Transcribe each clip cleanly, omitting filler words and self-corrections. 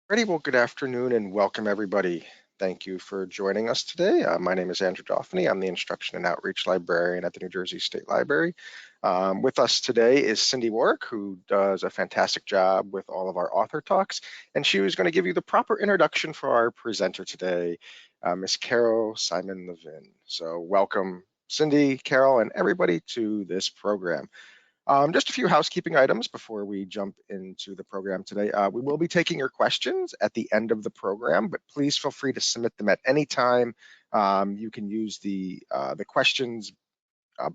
Ready? Well, good afternoon and welcome everybody. Thank you for joining us today. My name is Andrew Doffany. I'm the Instruction and Outreach Librarian at the New Jersey State Library. With us today is Cindy Warwick, who does a fantastic job with all of our author talks, and she was going to give you the proper introduction for our presenter today, Miss Carol Simon Levin. So welcome, Cindy, Carol, and everybody to this program. Just a few housekeeping items before we jump into the program today. We will be taking your questions at the end of the program, but please feel free to submit them at any time. You can use the questions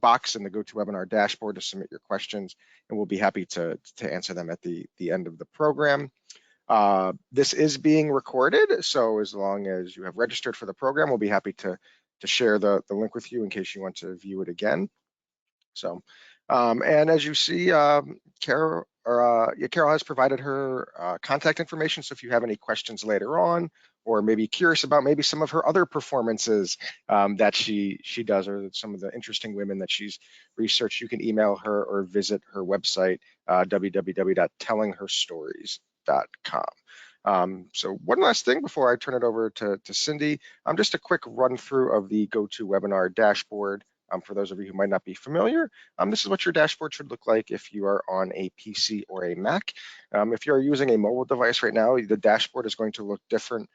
box in the GoToWebinar dashboard to submit your questions, and we'll be happy to answer them at the end of the program. This is being recorded, so as long as you have registered for the program, we'll be happy to share the link with you in case you want to view it again. So, and as you see, Carol has provided her contact information. So if you have any questions later on, or maybe curious about maybe some of her other performances that she does, or some of the interesting women that she's researched, you can email her or visit her website, www.tellingherstories.com. So one last thing before I turn it over to Cindy, just a quick run through of the GoToWebinar dashboard. For those of you who might not be familiar, this is what your dashboard should look like if you are on a PC or a Mac. If you're using a mobile device right now, the dashboard is going to look different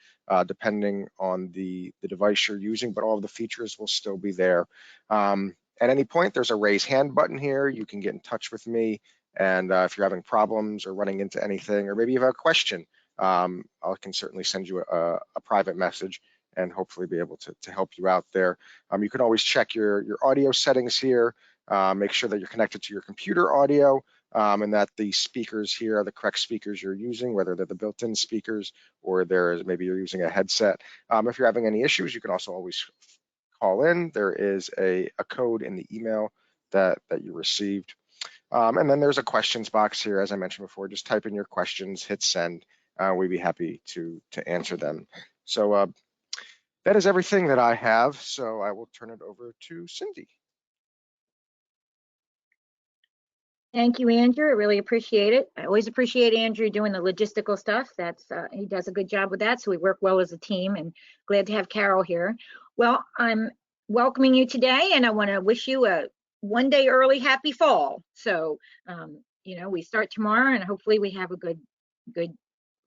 depending on the device you're using, but all of the features will still be there. At any point, there's a raise hand button here. You can get in touch with me, and if you're having problems or running into anything, or maybe you have a question, I can certainly send you a private message and hopefully be able to help you out there. You can always check your audio settings here, make sure that you're connected to your computer audio, and that the speakers here are the correct speakers you're using, whether they're the built-in speakers or maybe you're using a headset. If you're having any issues, you can also always call in. There is a code in the email that you received. And then there's a questions box here, as I mentioned before. Just type in your questions, hit send. We'd be happy to answer them. So that is everything that I have, so I will turn it over to Cindy. Thank you, Andrew. I really appreciate it. I always appreciate Andrew doing the logistical stuff. He does a good job with that, so we work well as a team, and glad to have Carol here. Well, I'm welcoming you today, and I want to wish you a one-day early happy fall. So, we start tomorrow, and hopefully we have a good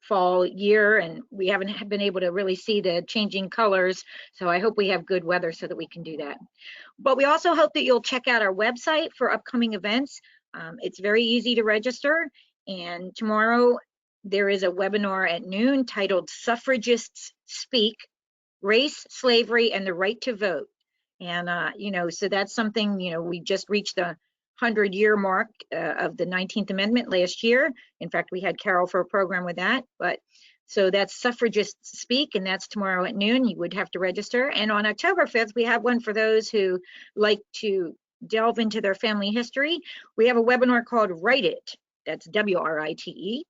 fall year, and we haven't been able to really see the changing colors, so I hope we have good weather so that we can do that. But we also hope that you'll check out our website for upcoming events. It's very easy to register, and tomorrow there is a webinar at noon titled Suffragists Speak, Race, Slavery, and the Right to Vote. And, so that's something, we just reached the 100-year mark of the 19th Amendment last year. In fact, we had Carol for a program with that. But so that's Suffragists Speak, and that's tomorrow at noon. You would have to register. And on October 5th, we have one for those who like to delve into their family history. We have a webinar called Write It. That's WRITE.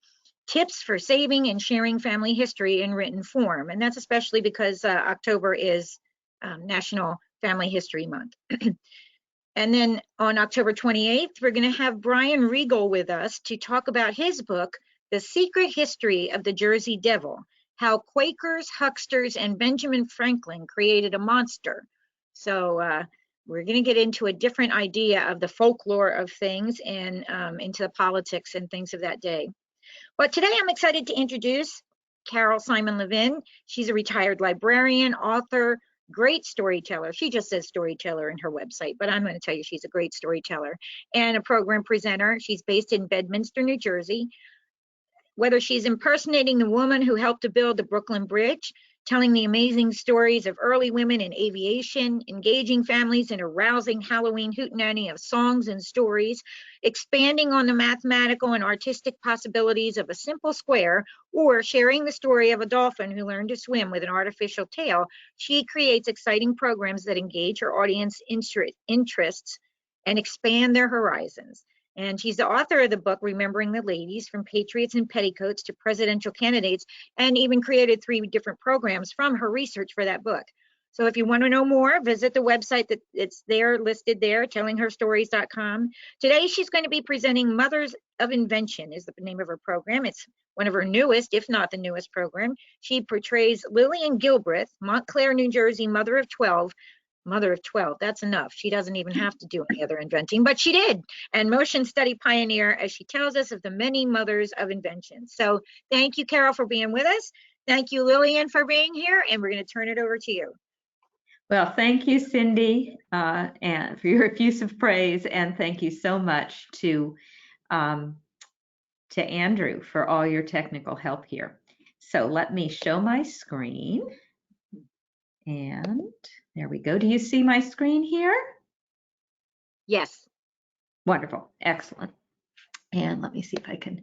Tips for saving and sharing family history in written form. And that's especially because October is National Family History Month. And then on October 28th, we're going to have Brian Regal with us to talk about his book, The Secret History of the Jersey Devil, How Quakers, Hucksters, and Benjamin Franklin Created a Monster. So we're going to get into a different idea of the folklore of things and into the politics and things of that day. But today I'm excited to introduce Carol Simon Levin. She's a retired librarian, author, great storyteller. She just says storyteller in her website, but I'm going to tell you she's a great storyteller and a program presenter. She's based in Bedminster, New Jersey. Whether she's impersonating the woman who helped to build the Brooklyn Bridge, telling the amazing stories of early women in aviation, engaging families in a rousing Halloween hootenanny of songs and stories, expanding on the mathematical and artistic possibilities of a simple square, or sharing the story of a dolphin who learned to swim with an artificial tail, she creates exciting programs that engage her audience interests and expand their horizons. And she's the author of the book, Remembering the Ladies, From Patriots in Petticoats to Presidential Candidates, and even created 3 different programs from her research for that book. So if you want to know more, visit the website that it's there, listed there, tellingherstories.com. Today she's going to be presenting Mothers of Invention is the name of her program. It's one of her newest, if not the newest program. She portrays Lillian Gilbreth, Montclair, New Jersey, mother of 12. Mother of 12, that's enough. She doesn't even have to do any other inventing, but she did. And motion study pioneer, as she tells us, of the many mothers of invention. So thank you, Carol, for being with us. Thank you, Lillian, for being here. And we're going to turn it over to you. Well, thank you, Cindy, and for your effusive praise, and thank you so much to Andrew for all your technical help here. So let me show my screen. And there we go. Do you see my screen here? Yes. Wonderful. Excellent. And let me see if I can,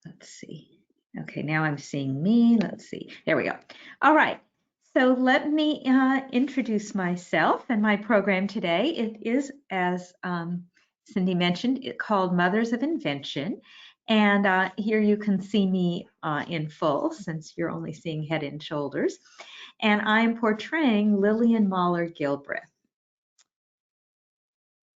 let's see. Okay, now I'm seeing me. Let's see. There we go. All right. So let me introduce myself and my program today. It is, as Cindy mentioned, called Mothers of Invention. And here you can see me in full, since you're only seeing head and shoulders. And I'm portraying Lillian Mahler Gilbreth.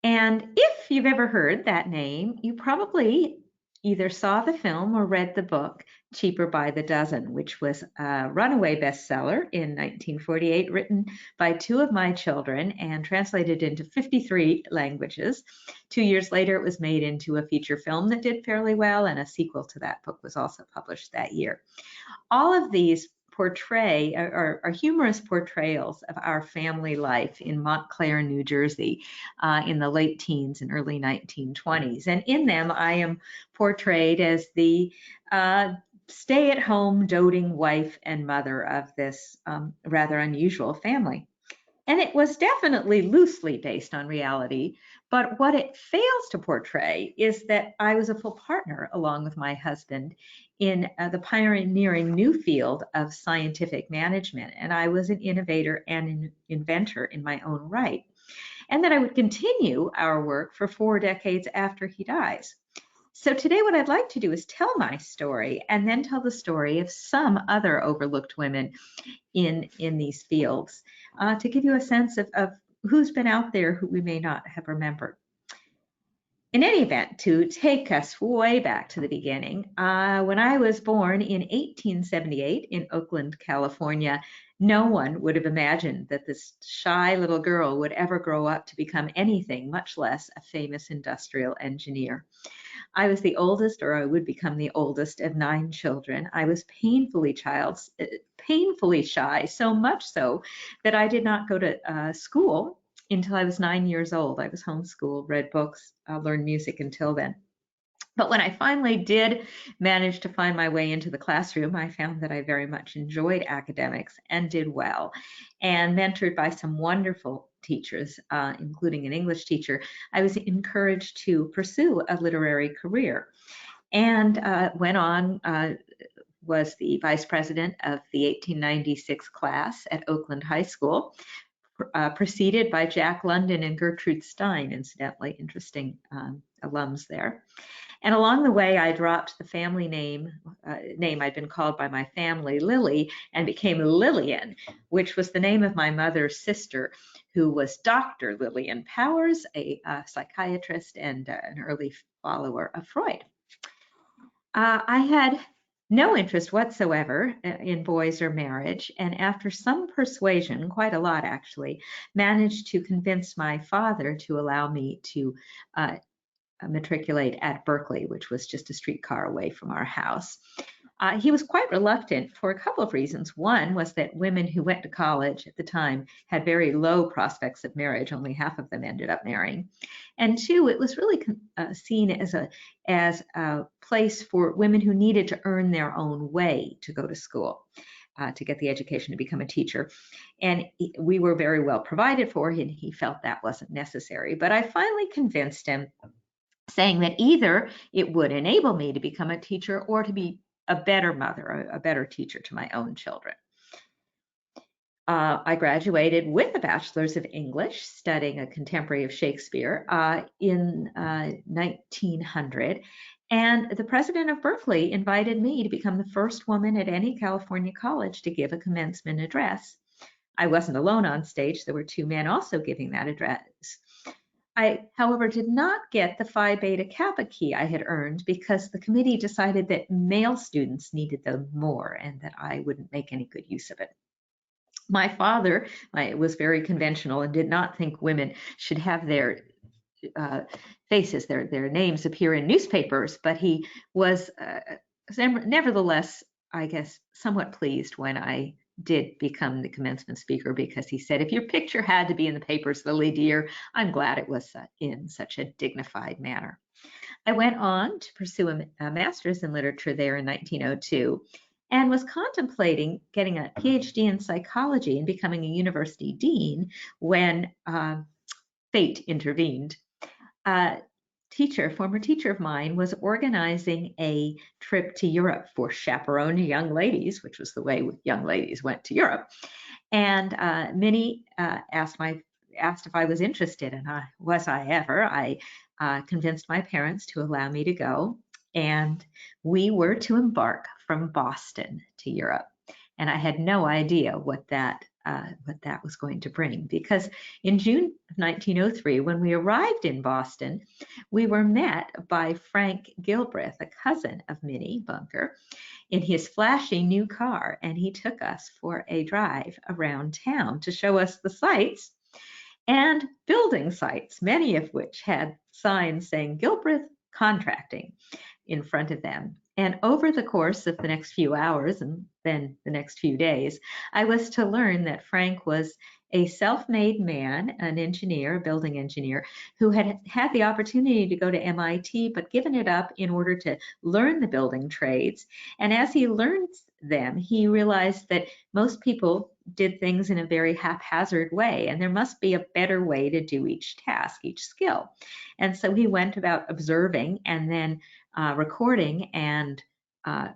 And if you've ever heard that name, you probably either saw the film or read the book Cheaper by the Dozen, which was a runaway bestseller in 1948, written by two of my children and translated into 53 languages. 2 years later, it was made into a feature film that did fairly well, and a sequel to that book was also published that year. All of these are humorous portrayals of our family life in Montclair, New Jersey, in the late teens and early 1920s. And in them, I am portrayed as the stay-at-home doting wife and mother of this rather unusual family. And it was definitely loosely based on reality, but what it fails to portray is that I was a full partner along with my husband in the pioneering new field of scientific management. And I was an innovator and an inventor in my own right. And that I would continue our work for 4 decades after he dies. So today what I'd like to do is tell my story and then tell the story of some other overlooked women in these fields to give you a sense of who's been out there who we may not have remembered. In any event, to take us way back to the beginning, when I was born in 1878 in Oakland, California, no one would have imagined that this shy little girl would ever grow up to become anything, much less a famous industrial engineer. I was the oldest, or I would become the oldest, of 9 children. I was painfully shy, so much so that I did not go to school until I was 9 years old. I was homeschooled, read books, learned music until then. But when I finally did manage to find my way into the classroom, I found that I very much enjoyed academics and did well. And mentored by some wonderful teachers, including an English teacher, I was encouraged to pursue a literary career. And went on, was the vice president of the 1896 class at Oakland High School, preceded by Jack London and Gertrude Stein, incidentally, interesting alums there. And along the way, I dropped the family name I'd been called by my family, Lily, and became Lillian, which was the name of my mother's sister, who was Dr. Lillian Powers, a psychiatrist and an early follower of Freud. I had no interest whatsoever in boys or marriage, and after some persuasion, quite a lot actually, managed to convince my father to allow me to matriculate at Berkeley, which was just a streetcar away from our house. He was quite reluctant for a couple of reasons. One was that women who went to college at the time had very low prospects of marriage. Only half of them ended up marrying. And two, it was really seen as a place for women who needed to earn their own way to go to school, to get the education to become a teacher. And we were very well provided for, and he felt that wasn't necessary. But I finally convinced him, saying that either it would enable me to become a teacher or to be a better mother, a better teacher to my own children. I graduated with a bachelor's of English, studying a contemporary of Shakespeare in 1900. And the president of Berkeley invited me to become the first woman at any California college to give a commencement address. I wasn't alone on stage. There were two men also giving that address. I, however, did not get the Phi Beta Kappa key I had earned because the committee decided that male students needed them more and that I wouldn't make any good use of it. My father was very conventional and did not think women should have their faces, their names appear in newspapers, but he was nevertheless, I guess, somewhat pleased when I did become the commencement speaker, because he said, if your picture had to be in the papers, Lily dear, I'm glad it was in such a dignified manner. I went on to pursue a master's in literature there in 1902 and was contemplating getting a PhD in psychology and becoming a university dean when fate intervened. Former teacher of mine, was organizing a trip to Europe for chaperoned young ladies, which was the way young ladies went to Europe. And Minnie asked if I was interested, and was I ever. I convinced my parents to allow me to go, and we were to embark from Boston to Europe. And I had no idea what that was going to bring, because in June of 1903, when we arrived in Boston, we were met by Frank Gilbreth, a cousin of Minnie Bunker, in his flashy new car, and he took us for a drive around town to show us the sights and building sites, many of which had signs saying Gilbreth Contracting in front of them. And over the course of the next few hours and then the next few days, I was to learn that Frank was a self-made man, an engineer, a building engineer, who had had the opportunity to go to MIT, but given it up in order to learn the building trades. And as he learned them, he realized that most people did things in a very haphazard way, and there must be a better way to do each task, each skill. And so he went about observing and then recording and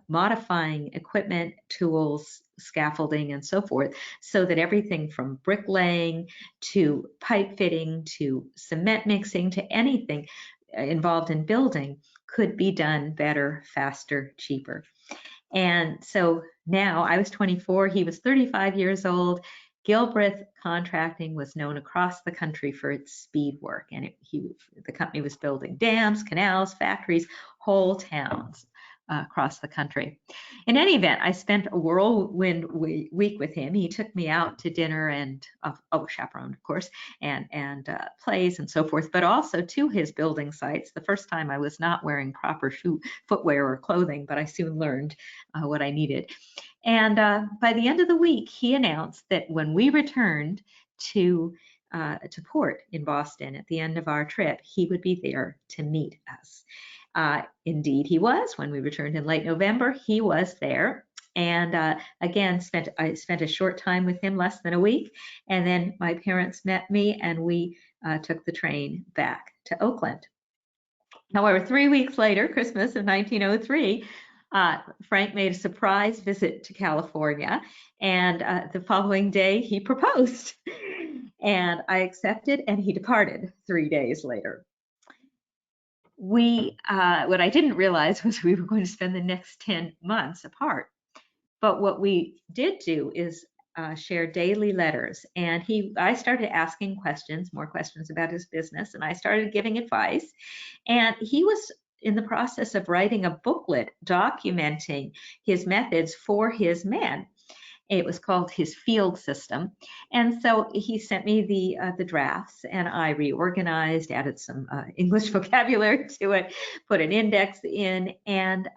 modifying equipment, tools, scaffolding, and so forth, so that everything from bricklaying to pipe fitting to cement mixing to anything involved in building could be done better, faster, cheaper. And so now I was 24, he was 35 years old. Gilbreth Contracting was known across the country for its speed work, and the company was building dams, canals, factories, whole towns across the country. In any event, I spent a whirlwind week with him. He took me out to dinner and, chaperoned, of course, and plays and so forth, but also to his building sites. The first time I was not wearing proper footwear or clothing, but I soon learned what I needed. And by the end of the week, he announced that when we returned to port in Boston at the end of our trip, he would be there to meet us. Indeed, he was. When we returned in late November, he was there. And again, I spent a short time with him, less than a week. And then my parents met me, and we took the train back to Oakland. However, 3 weeks later, Christmas of 1903, Frank made a surprise visit to California, and the following day he proposed. And I accepted, and he departed 3 days later. What I didn't realize was we were going to spend the next 10 months apart. But what we did do is share daily letters, and I started asking more questions about his business, and I started giving advice. And he was in the process of writing a booklet documenting his methods for his men. It was called his field system. And so he sent me the drafts, and I reorganized, added some English vocabulary to it, put an index in, and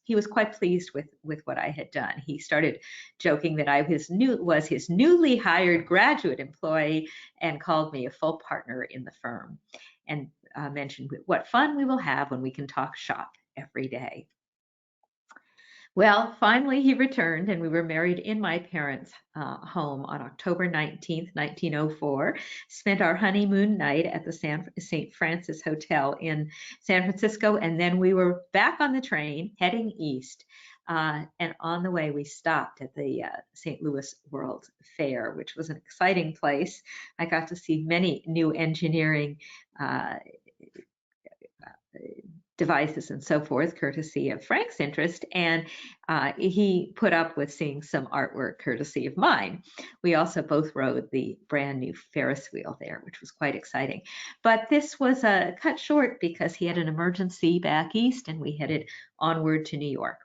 he was quite pleased with what I had done. He started joking that I was his newly hired graduate employee and called me a full partner in the firm, and mentioned what fun we will have when we can talk shop every day. Well, finally he returned, and we were married in my parents' home on October 19th, 1904, spent our honeymoon night at the St. Francis Hotel in San Francisco, and then we were back on the train heading east. And on the way, we stopped at the St. Louis World Fair, which was an exciting place. I got to see many new engineering devices and so forth, courtesy of Frank's interest, and he put up with seeing some artwork courtesy of mine. We also both rode the brand new Ferris wheel there, which was quite exciting. But this was cut short because he had an emergency back east and we headed onward to New York.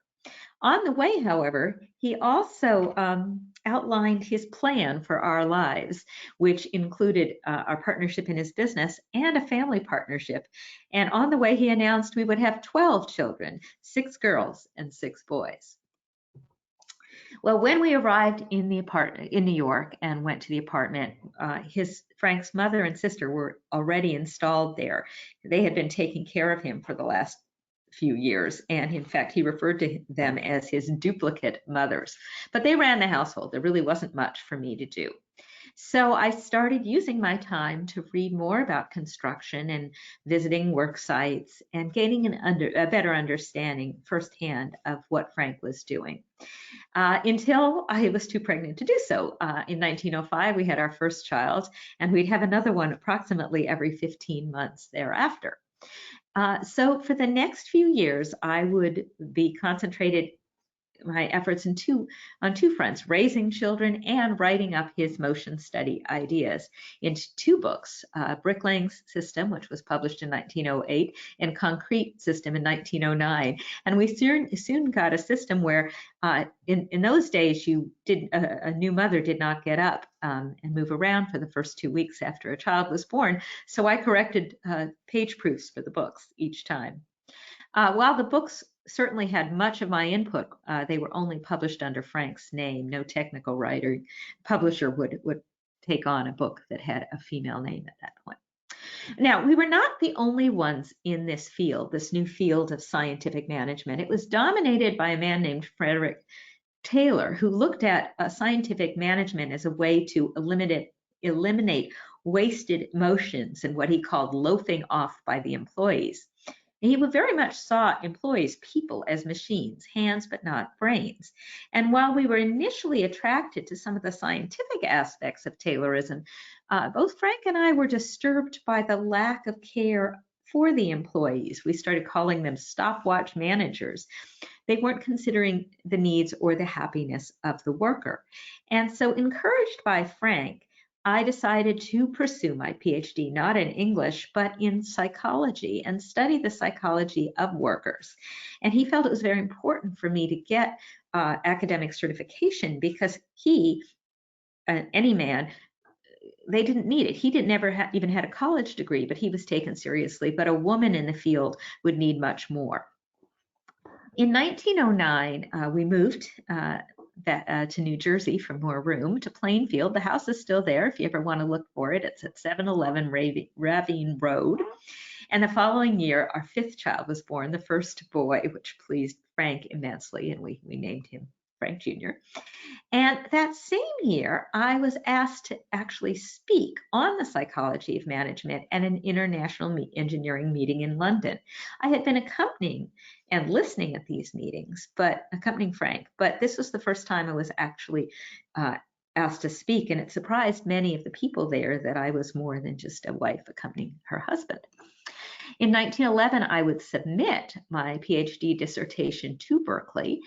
On the way, however, he also outlined his plan for our lives, which included our partnership in his business and a family partnership. And on the way, he announced we would have 12 children, 6 girls and 6 boys. Well, when we arrived in the apartment in New York and went to the apartment, Frank's mother and sister were already installed there. They had been taking care of him for the last few years, and in fact he referred to them as his duplicate mothers, but they ran the household. There really wasn't much for me to do. So I started using my time to read more about construction and visiting work sites and gaining a better understanding firsthand of what Frank was doing, until I was too pregnant to do so. In 1905 we had our first child, and we'd have another one approximately every 15 months thereafter. So for the next few years, I would be concentrated my efforts on two fronts, raising children and writing up his motion study ideas into 2 books, Bricklaying System, which was published in 1908, and Concrete System in 1909. And we soon got a system where in those days, a new mother did not get up and move around for the first 2 weeks after a child was born. So I corrected page proofs for the books each time. While the books certainly had much of my input, they were only published under Frank's name. No technical publisher would take on a book that had a female name at that point. Now, we were not the only ones in this field, this new field of scientific management. It was dominated by a man named Frederick Taylor, who looked at scientific management as a way to eliminate wasted motions and what he called loafing off by the employees. He very much saw employees, people, as machines, hands but not brains. And while we were initially attracted to some of the scientific aspects of Taylorism, both Frank and I were disturbed by the lack of care for the employees. We started calling them stopwatch managers. They weren't considering the needs or the happiness of the worker. And so, encouraged by Frank, I decided to pursue my PhD, not in English, but in psychology, and study the psychology of workers. And he felt it was very important for me to get academic certification because any man, they didn't need it. He never even had a college degree, but he was taken seriously. But a woman in the field would need much more. In 1909, we moved to New Jersey for more room, to Plainfield. The house is still there if you ever want to look for it. It's at 711 Ravine Road. And the following year, our 5th child was born, the first boy, which pleased Frank immensely, and we named him Frank Jr. And that same year, I was asked to actually speak on the psychology of management at an international engineering meeting in London. I had been accompanying and listening at these meetings, but accompanying Frank, but this was the first time I was actually asked to speak, and it surprised many of the people there that I was more than just a wife accompanying her husband. In 1911, I would submit my PhD dissertation to Berkeley,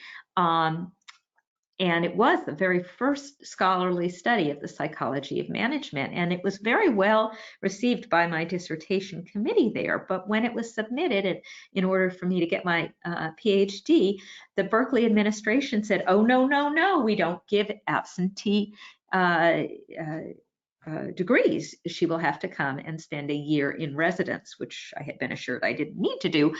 and it was the very first scholarly study of the psychology of management, and it was very well received by my dissertation committee there. But when it was submitted, in order for me to get my PhD, the Berkeley administration said, "Oh, no, we don't give absentee degrees. She will have to come and spend a year in residence," which I had been assured I didn't need to do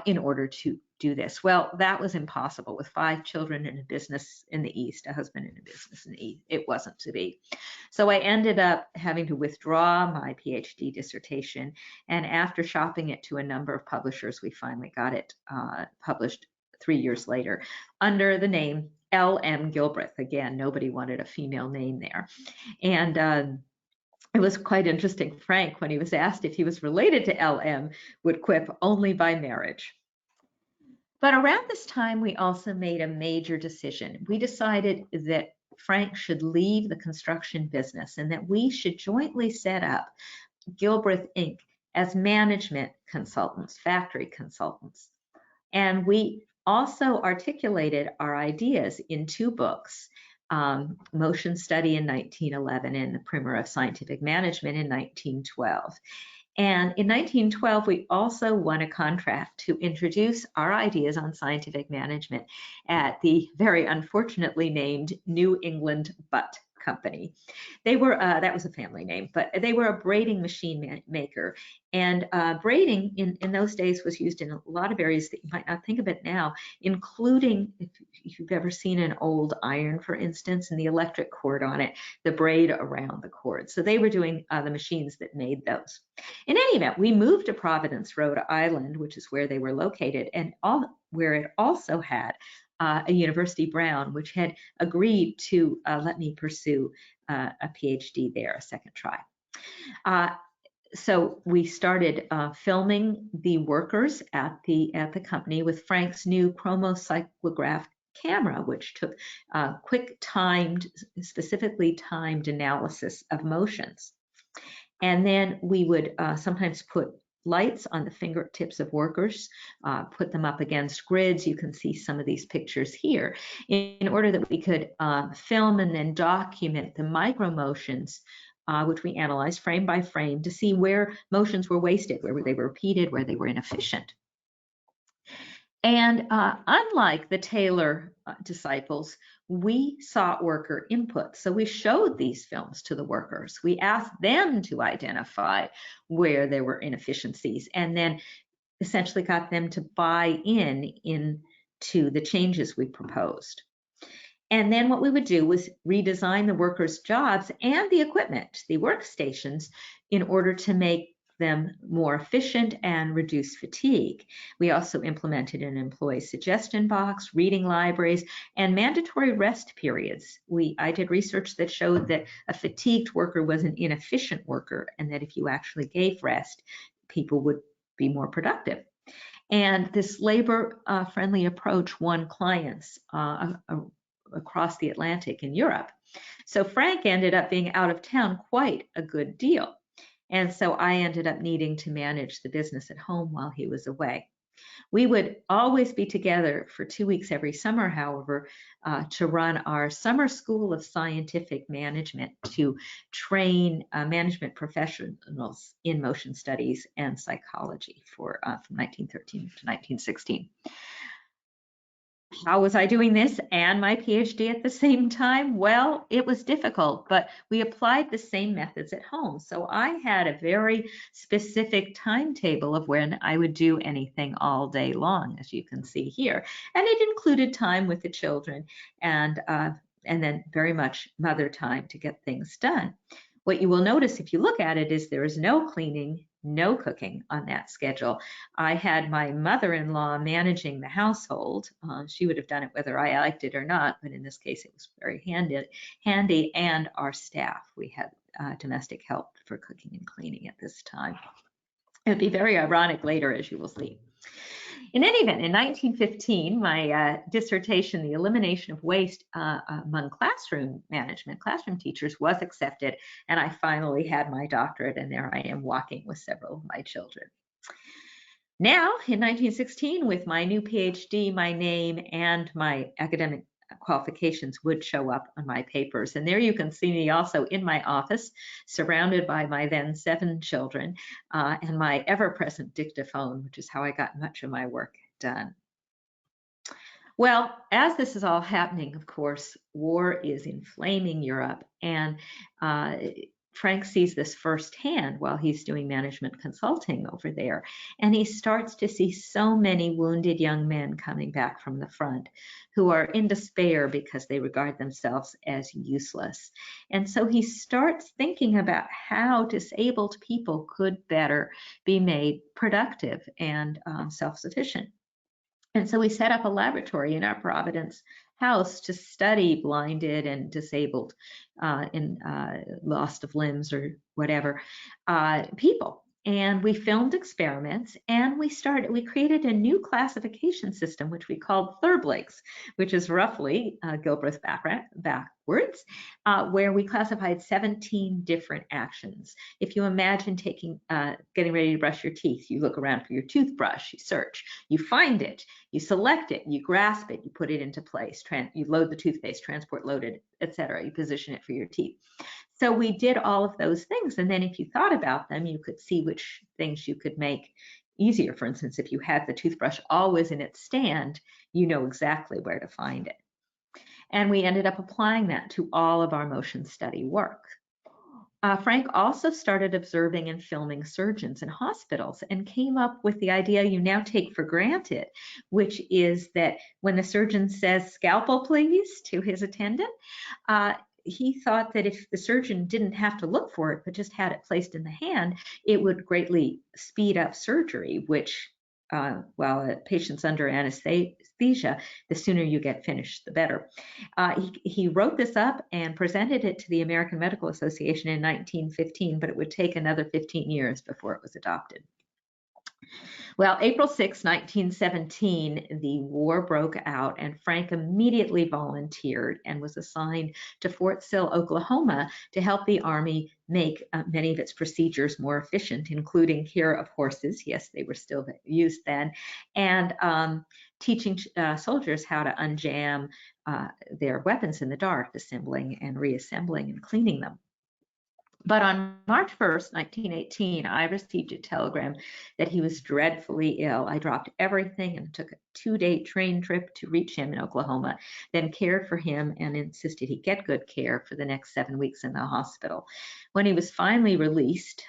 in order to do this. Well, that was impossible. With 5 children and a business in the East, a husband and a business in the East, it wasn't to be. So I ended up having to withdraw my PhD dissertation, and after shopping it to a number of publishers, we finally got it published 3 years later under the name L.M. Gilbreth. Again, nobody wanted a female name there. And it was quite interesting. Frank, when he was asked if he was related to L.M., would quip, "Only by marriage." But around this time, we also made a major decision. We decided that Frank should leave the construction business and that we should jointly set up Gilbreth Inc. as management consultants, factory consultants. And we also articulated our ideas in 2 books, Motion Study in 1911 and The Primer of Scientific Management in 1912. And in 1912, we also won a contract to introduce our ideas on scientific management at the very unfortunately named New England Butt Company. They were, that was a family name, but they were a braiding machine maker. And braiding in those days was used in a lot of areas that you might not think of it now, including if you've ever seen an old iron, for instance, and the electric cord on it, the braid around the cord. So they were doing the machines that made those. In any event, we moved to Providence, Rhode Island, which is where they were located, and where it also had a University Brown, which had agreed to let me pursue a PhD there, a second try. So we started filming the workers at the company with Frank's new chromocyclograph camera, which took quick timed, specifically timed analysis of motions. And then we would sometimes put lights on the fingertips of workers, put them up against grids. You can see some of these pictures here, in order that we could film and then document the micro motions, which we analyzed frame by frame to see where motions were wasted, where they were repeated, where they were inefficient. And unlike the Taylor disciples, we sought worker input. So we showed these films to the workers. We asked them to identify where there were inefficiencies, and then essentially got them to buy into the changes we proposed. And then what we would do was redesign the workers' jobs and the equipment, the workstations, in order to make them more efficient and reduce fatigue. We also implemented an employee suggestion box, reading libraries, and mandatory rest periods. I did research that showed that a fatigued worker was an inefficient worker, and that if you actually gave rest, people would be more productive. And this labor-friendly approach won clients across the Atlantic in Europe. So Frank ended up being out of town quite a good deal. And so I ended up needing to manage the business at home while he was away. We would always be together for 2 weeks every summer, however, to run our summer school of scientific management to train management professionals in motion studies and psychology from 1913 to 1916. How was I doing this and my PhD at the same time? Well, it was difficult, but we applied the same methods at home. So I had a very specific timetable of when I would do anything all day long, as you can see here. And it included time with the children and then very much mother time to get things done. What you will notice if you look at it is there is no cleaning, no cooking on that schedule. I had my mother-in-law managing the household. She would have done it whether I liked it or not, but in this case it was very handy, and our staff. We had domestic help for cooking and cleaning at this time. It would be very ironic later, as you will see. In any event, in 1915, my dissertation, The Elimination of Waste Among Classroom teachers, was accepted, and I finally had my doctorate, and there I am walking with several of my children. Now, in 1916, with my new PhD, my name and my academic qualifications would show up on my papers. And there you can see me also in my office, surrounded by my then 7 children and my ever-present dictaphone, which is how I got much of my work done. Well, as this is all happening, of course, war is inflaming Europe, and Frank sees this firsthand while he's doing management consulting over there. And he starts to see so many wounded young men coming back from the front who are in despair because they regard themselves as useless. And so he starts thinking about how disabled people could better be made productive and self-sufficient. And so we set up a laboratory in our Providence house to study blinded and disabled loss of limbs or whatever people. and we filmed experiments, and we created a new classification system, which we called Thurbligs, which is roughly Gilbreth backwards, where we classified 17 different actions. If you imagine getting ready to brush your teeth, you look around for your toothbrush, you search, you find it, you select it, you grasp it, you put it into place, you load the toothpaste, transport loaded, etc. You position it for your teeth. So we did all of those things. And then if you thought about them, you could see which things you could make easier. For instance, if you had the toothbrush always in its stand, you know exactly where to find it. And we ended up applying that to all of our motion study work. Frank also started observing and filming surgeons in hospitals and came up with the idea you now take for granted, which is that when the surgeon says, "Scalpel, please," to his attendant, he thought that if the surgeon didn't have to look for it, but just had it placed in the hand, it would greatly speed up surgery, which while a patient's under anesthesia, the sooner you get finished, the better. He wrote this up and presented it to the American Medical Association in 1915, but it would take another 15 years before it was adopted. Well, April 6, 1917, the war broke out, and Frank immediately volunteered and was assigned to Fort Sill, Oklahoma, to help the Army make many of its procedures more efficient, including care of horses. Yes, they were still used then, and teaching soldiers how to unjam their weapons in the dark, assembling and reassembling and cleaning them. But on March 1st, 1918, I received a telegram that he was dreadfully ill. I dropped everything and took a 2-day train trip to reach him in Oklahoma, then cared for him and insisted he get good care for the next 7 weeks in the hospital. When he was finally released,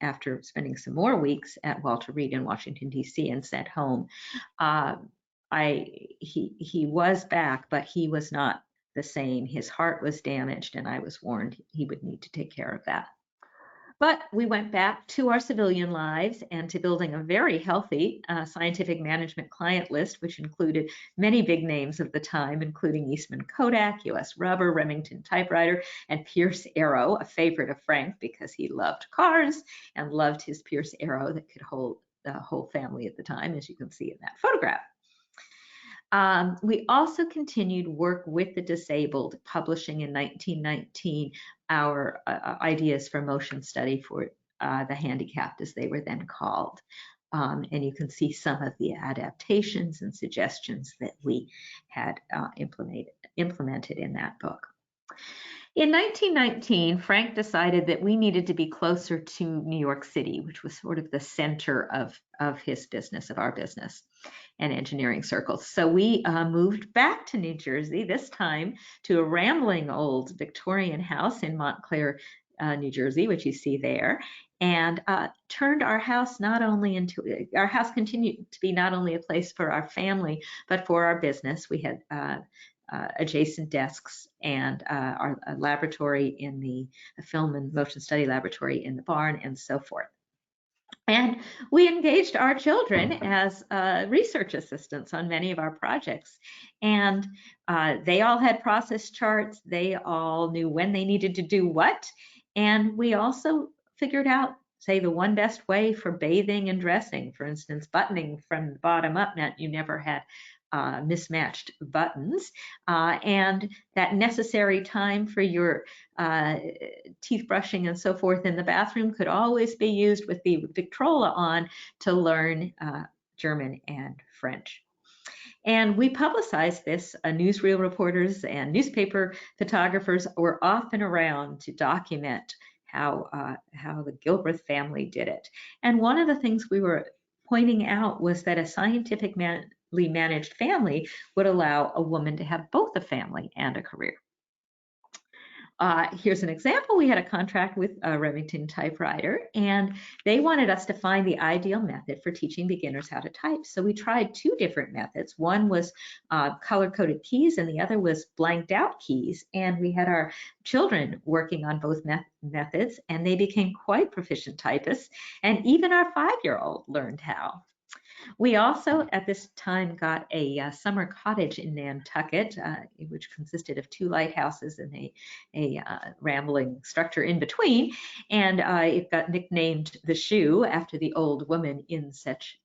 after spending some more weeks at Walter Reed in Washington, D.C. and sent home, he was back, but he was not the same. His heart was damaged, and I was warned he would need to take care of that. But we went back to our civilian lives and to building a very healthy scientific management client list, which included many big names of the time, including Eastman Kodak, US Rubber, Remington Typewriter, and Pierce Arrow, a favorite of Frank because he loved cars and loved his Pierce Arrow that could hold the whole family at the time, as you can see in that photograph. We also continued work with the disabled, publishing in 1919 our ideas for motion study for the handicapped, as they were then called. And you can see some of the adaptations and suggestions that we had implemented in that book. In 1919, Frank decided that we needed to be closer to New York City, which was sort of the center of his business, of our business and engineering circles. So we moved back to New Jersey, this time to a rambling old Victorian house in Montclair, New Jersey, which you see there, and turned our house our house continued to be not only a place for our family, but for our business. We had adjacent desks and our laboratory in the film and motion study laboratory in the barn and so forth. And we engaged our children as research assistants on many of our projects. And they all had process charts. They all knew when they needed to do what. And we also figured out, say, the one best way for bathing and dressing. For instance, buttoning from the bottom up meant you never had mismatched buttons, and that necessary time for your teeth brushing and so forth in the bathroom could always be used with the Victrola on to learn German and French. And we publicized this. Newsreel reporters and newspaper photographers were often around to document how the Gilbreth family did it. And one of the things we were pointing out was that a scientific managed family would allow a woman to have both a family and a career. Here's an example. We had a contract with Remington Typewriter, and they wanted us to find the ideal method for teaching beginners how to type. So we tried 2 different methods. One was color-coded keys, and the other was blanked out keys. And we had our children working on both methods, and they became quite proficient typists. And even our 5-year-old learned how. We also, at this time, got a summer cottage in Nantucket, which consisted of 2 lighthouses and a rambling structure in between. And it got nicknamed the Shoe after the old woman in such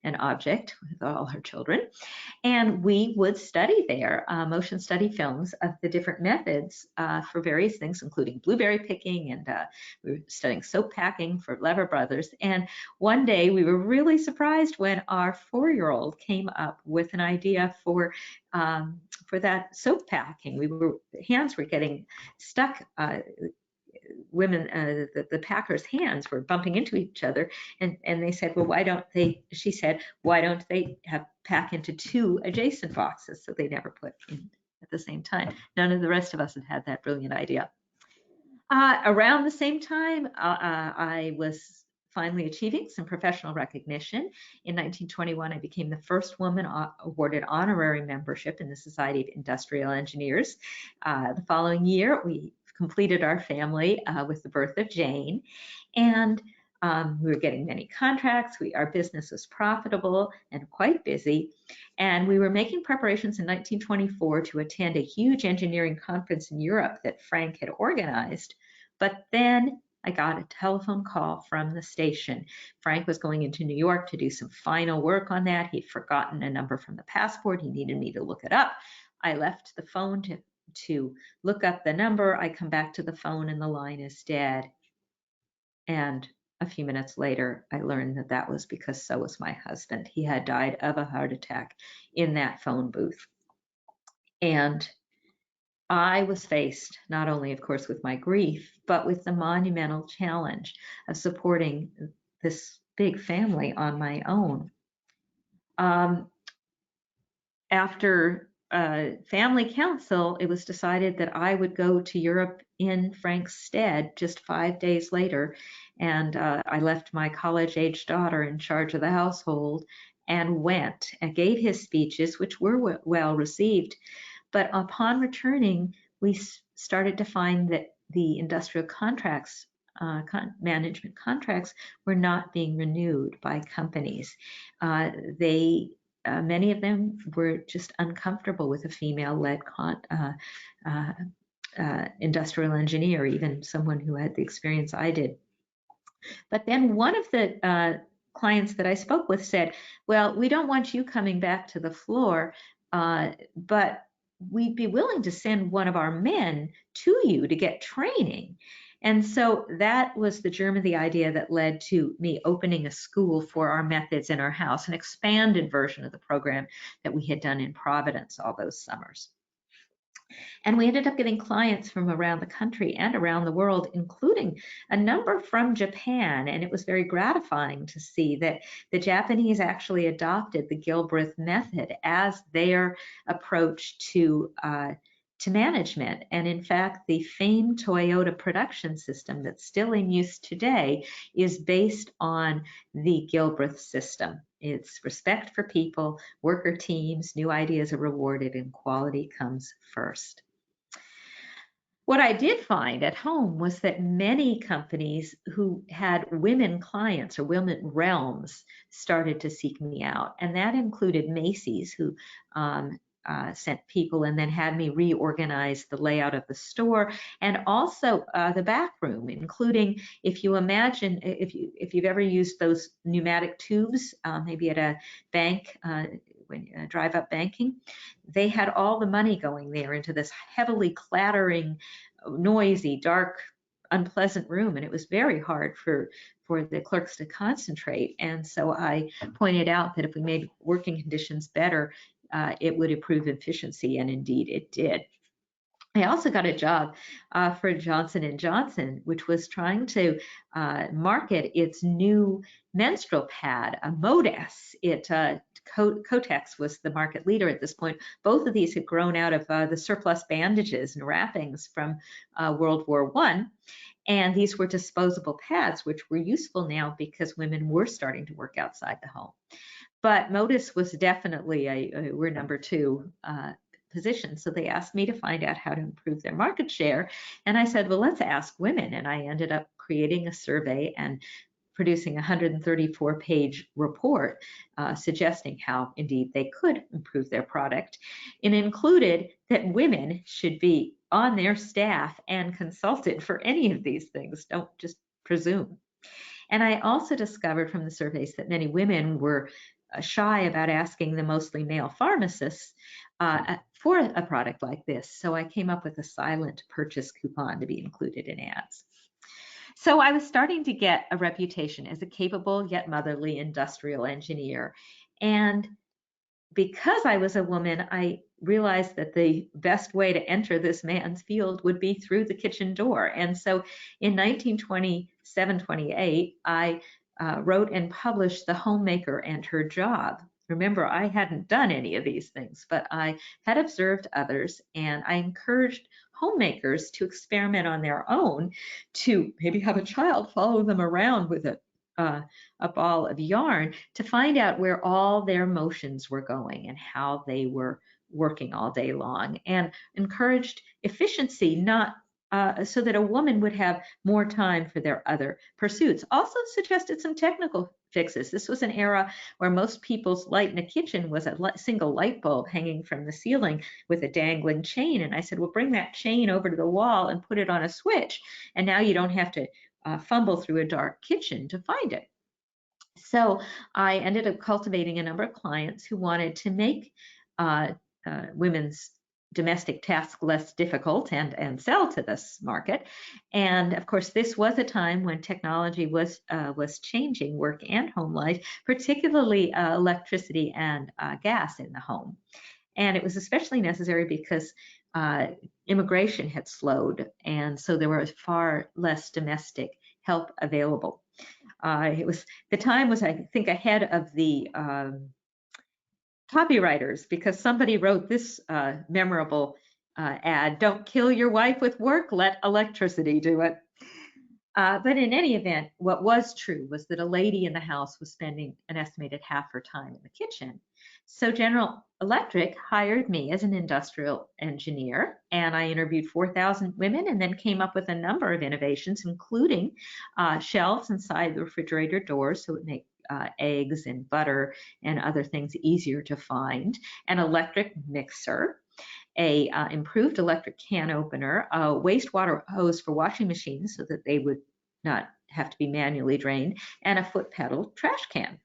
an object with all her children. And we would study there, motion study films of the different methods for various things, including blueberry picking, and we were studying soap packing for Lever Brothers. And one day we were really surprised when our 4-year-old came up with an idea for that soap packing. Hands were getting stuck. The packers' hands were bumping into each other, and they said, well, she said, why don't they pack into 2 adjacent boxes so they never put in at the same time? None of the rest of us had that brilliant idea. Around the same time, I was finally achieving some professional recognition. In 1921, I became the first woman awarded honorary membership in the Society of Industrial Engineers. The following year, we completed our family with the birth of Jane, and we were getting many contracts. Our business was profitable and quite busy, and we were making preparations in 1924 to attend a huge engineering conference in Europe that Frank had organized. But then I got a telephone call from the station. Frank was going into New York to do some final work on that. He'd forgotten a number from the passport. He needed me to look it up. I left the phone to look up the number. I come back to the phone and the line is dead. And a few minutes later, I learned that was because so was my husband. He had died of a heart attack in that phone booth. And I was faced not only, of course, with my grief, but with the monumental challenge of supporting this big family on my own. After family council, it was decided that I would go to Europe in Frank's stead just 5 days later. And I left my college-age daughter in charge of the household and went and gave his speeches, which were well received. But upon returning, we started to find that the industrial contracts, management contracts, were not being renewed by companies. Many of them were just uncomfortable with a female-led industrial engineer, even someone who had the experience I did. But then one of the clients that I spoke with said, well, we don't want you coming back to the floor, but we'd be willing to send one of our men to you to get training. And so that was the germ of the idea that led to me opening a school for our methods in our house, an expanded version of the program that we had done in Providence all those summers. And we ended up getting clients from around the country and around the world, including a number from Japan. And it was very gratifying to see that the Japanese actually adopted the Gilbreth method as their approach to management. And in fact, the famed Toyota production system that's still in use today is based on the Gilbreth system. It's respect for people, worker teams, new ideas are rewarded, and quality comes first. What I did find at home was that many companies who had women clients or women realms started to seek me out. And that included Macy's, who sent people and then had me reorganize the layout of the store, and also the back room, including, if you imagine, if you've ever used those pneumatic tubes, maybe at a bank, when drive up banking, they had all the money going there into this heavily clattering, noisy, dark, unpleasant room, and it was very hard for the clerks to concentrate. And so I pointed out that if we made working conditions better, it would improve efficiency, and indeed it did. I also got a job for Johnson & Johnson, which was trying to market its new menstrual pad, a Modess. Kotex was the market leader at this point. Both of these had grown out of the surplus bandages and wrappings from World War I. And these were disposable pads, which were useful now because women were starting to work outside the home. But Modess was definitely we're number 2 position. So they asked me to find out how to improve their market share. And I said, well, let's ask women. And I ended up creating a survey and producing a 134-page report suggesting how indeed they could improve their product. It included that women should be on their staff and consulted for any of these things. Don't just presume. And I also discovered from the surveys that many women were shy about asking the mostly male pharmacists for a product like this. So I came up with a silent purchase coupon to be included in ads. So I was starting to get a reputation as a capable yet motherly industrial engineer. And because I was a woman, I realized that the best way to enter this man's field would be through the kitchen door. And so in 1927-28, I wrote and published The Homemaker and Her Job. Remember, I hadn't done any of these things, but I had observed others, and I encouraged homemakers to experiment on their own, to maybe have a child follow them around with a ball of yarn to find out where all their motions were going and how they were working all day long, and encouraged efficiency, not so that a woman would have more time for their other pursuits. Also suggested some technical fixes. This was an era where most people's light in a kitchen was a single light bulb hanging from the ceiling with a dangling chain. And I said, well, bring that chain over to the wall and put it on a switch. And now you don't have to fumble through a dark kitchen to find it. So I ended up cultivating a number of clients who wanted to make women's domestic tasks less difficult and sell to this market. And of course, this was a time when technology was changing work and home life, particularly electricity and gas in the home. And it was especially necessary because immigration had slowed, and so there was far less domestic help available. The time was, I think, ahead of the copywriters, because somebody wrote this memorable ad: "Don't kill your wife with work, let electricity do it." But in any event, what was true was that a lady in the house was spending an estimated half her time in the kitchen. So General Electric hired me as an industrial engineer, and I interviewed 4,000 women and then came up with a number of innovations, including shelves inside the refrigerator doors so it make eggs and butter and other things easier to find, an electric mixer, a improved electric can opener, a wastewater hose for washing machines so that they would not have to be manually drained, and a foot pedal trash can.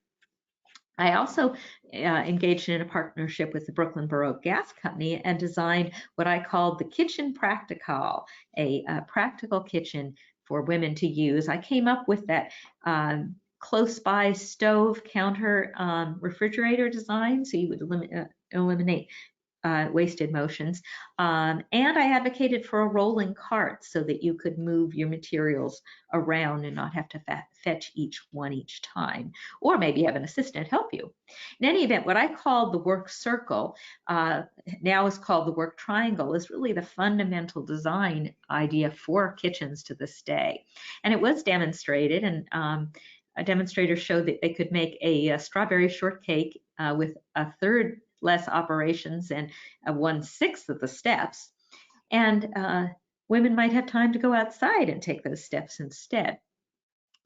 I also engaged in a partnership with the Brooklyn Borough Gas Company and designed what I called the Kitchen Practical, a practical kitchen for women to use. I came up with that close by stove counter refrigerator design, so you would eliminate wasted motions. And I advocated for a rolling cart so that you could move your materials around and not have to fetch each time, or maybe have an assistant help you. In any event, what I called the work circle, now is called the work triangle, is really the fundamental design idea for kitchens to this day. And it was demonstrated, and a demonstrator showed that they could make a strawberry shortcake with a third less operations and 1/6 of the steps. And women might have time to go outside and take those steps instead.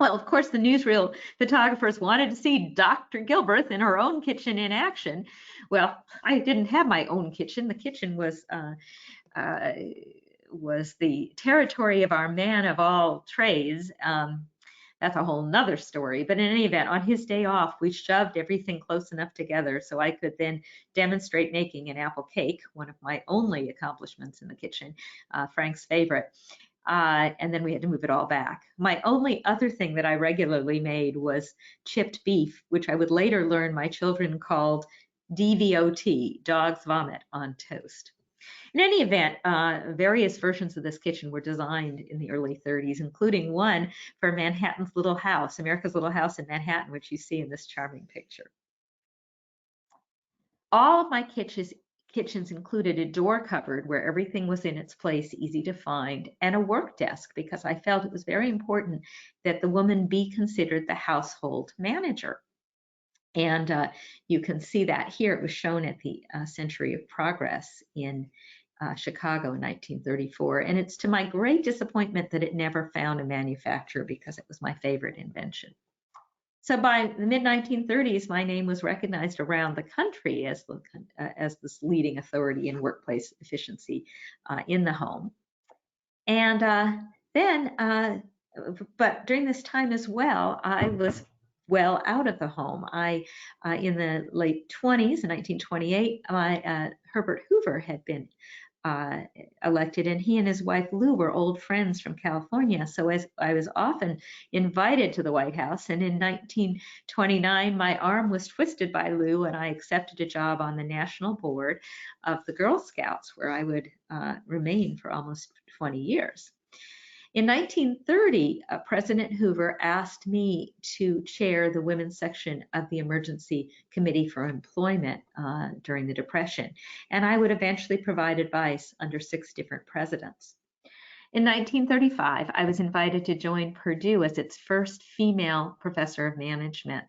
Well, of course, the newsreel photographers wanted to see Dr. Gilbert in her own kitchen in action. Well, I didn't have my own kitchen. The kitchen was the territory of our man of all trades. That's a whole nother story. But in any event, on his day off, we shoved everything close enough together so I could then demonstrate making an apple cake, one of my only accomplishments in the kitchen, Frank's favorite. And then we had to move it all back. My only other thing that I regularly made was chipped beef, which I would later learn my children called DVOT, dog's vomit on toast. In any event, various versions of this kitchen were designed in the early 30s, including one for Manhattan's Little House, America's Little House in Manhattan, which you see in this charming picture. All of my kitchens included a door cupboard where everything was in its place, easy to find, and a work desk, because I felt it was very important that the woman be considered the household manager. And you can see that here. It was shown at the Century of Progress in Chicago in 1934. And it's to my great disappointment that it never found a manufacturer, because it was my favorite invention. So by the mid-1930s, my name was recognized around the country as this leading authority in workplace efficiency in the home. And but during this time as well, I was well out of the home. In the late 20s, in 1928, Herbert Hoover had been elected, and he and his wife Lou were old friends from California. So as I was often invited to the White House, and in 1929, my arm was twisted by Lou, and I accepted a job on the national board of the Girl Scouts, where I would remain for almost 20 years. In 1930, President Hoover asked me to chair the women's section of the Emergency Committee for Employment during the Depression, and I would eventually provide advice under 6 different presidents. In 1935, I was invited to join Purdue as its first female professor of management,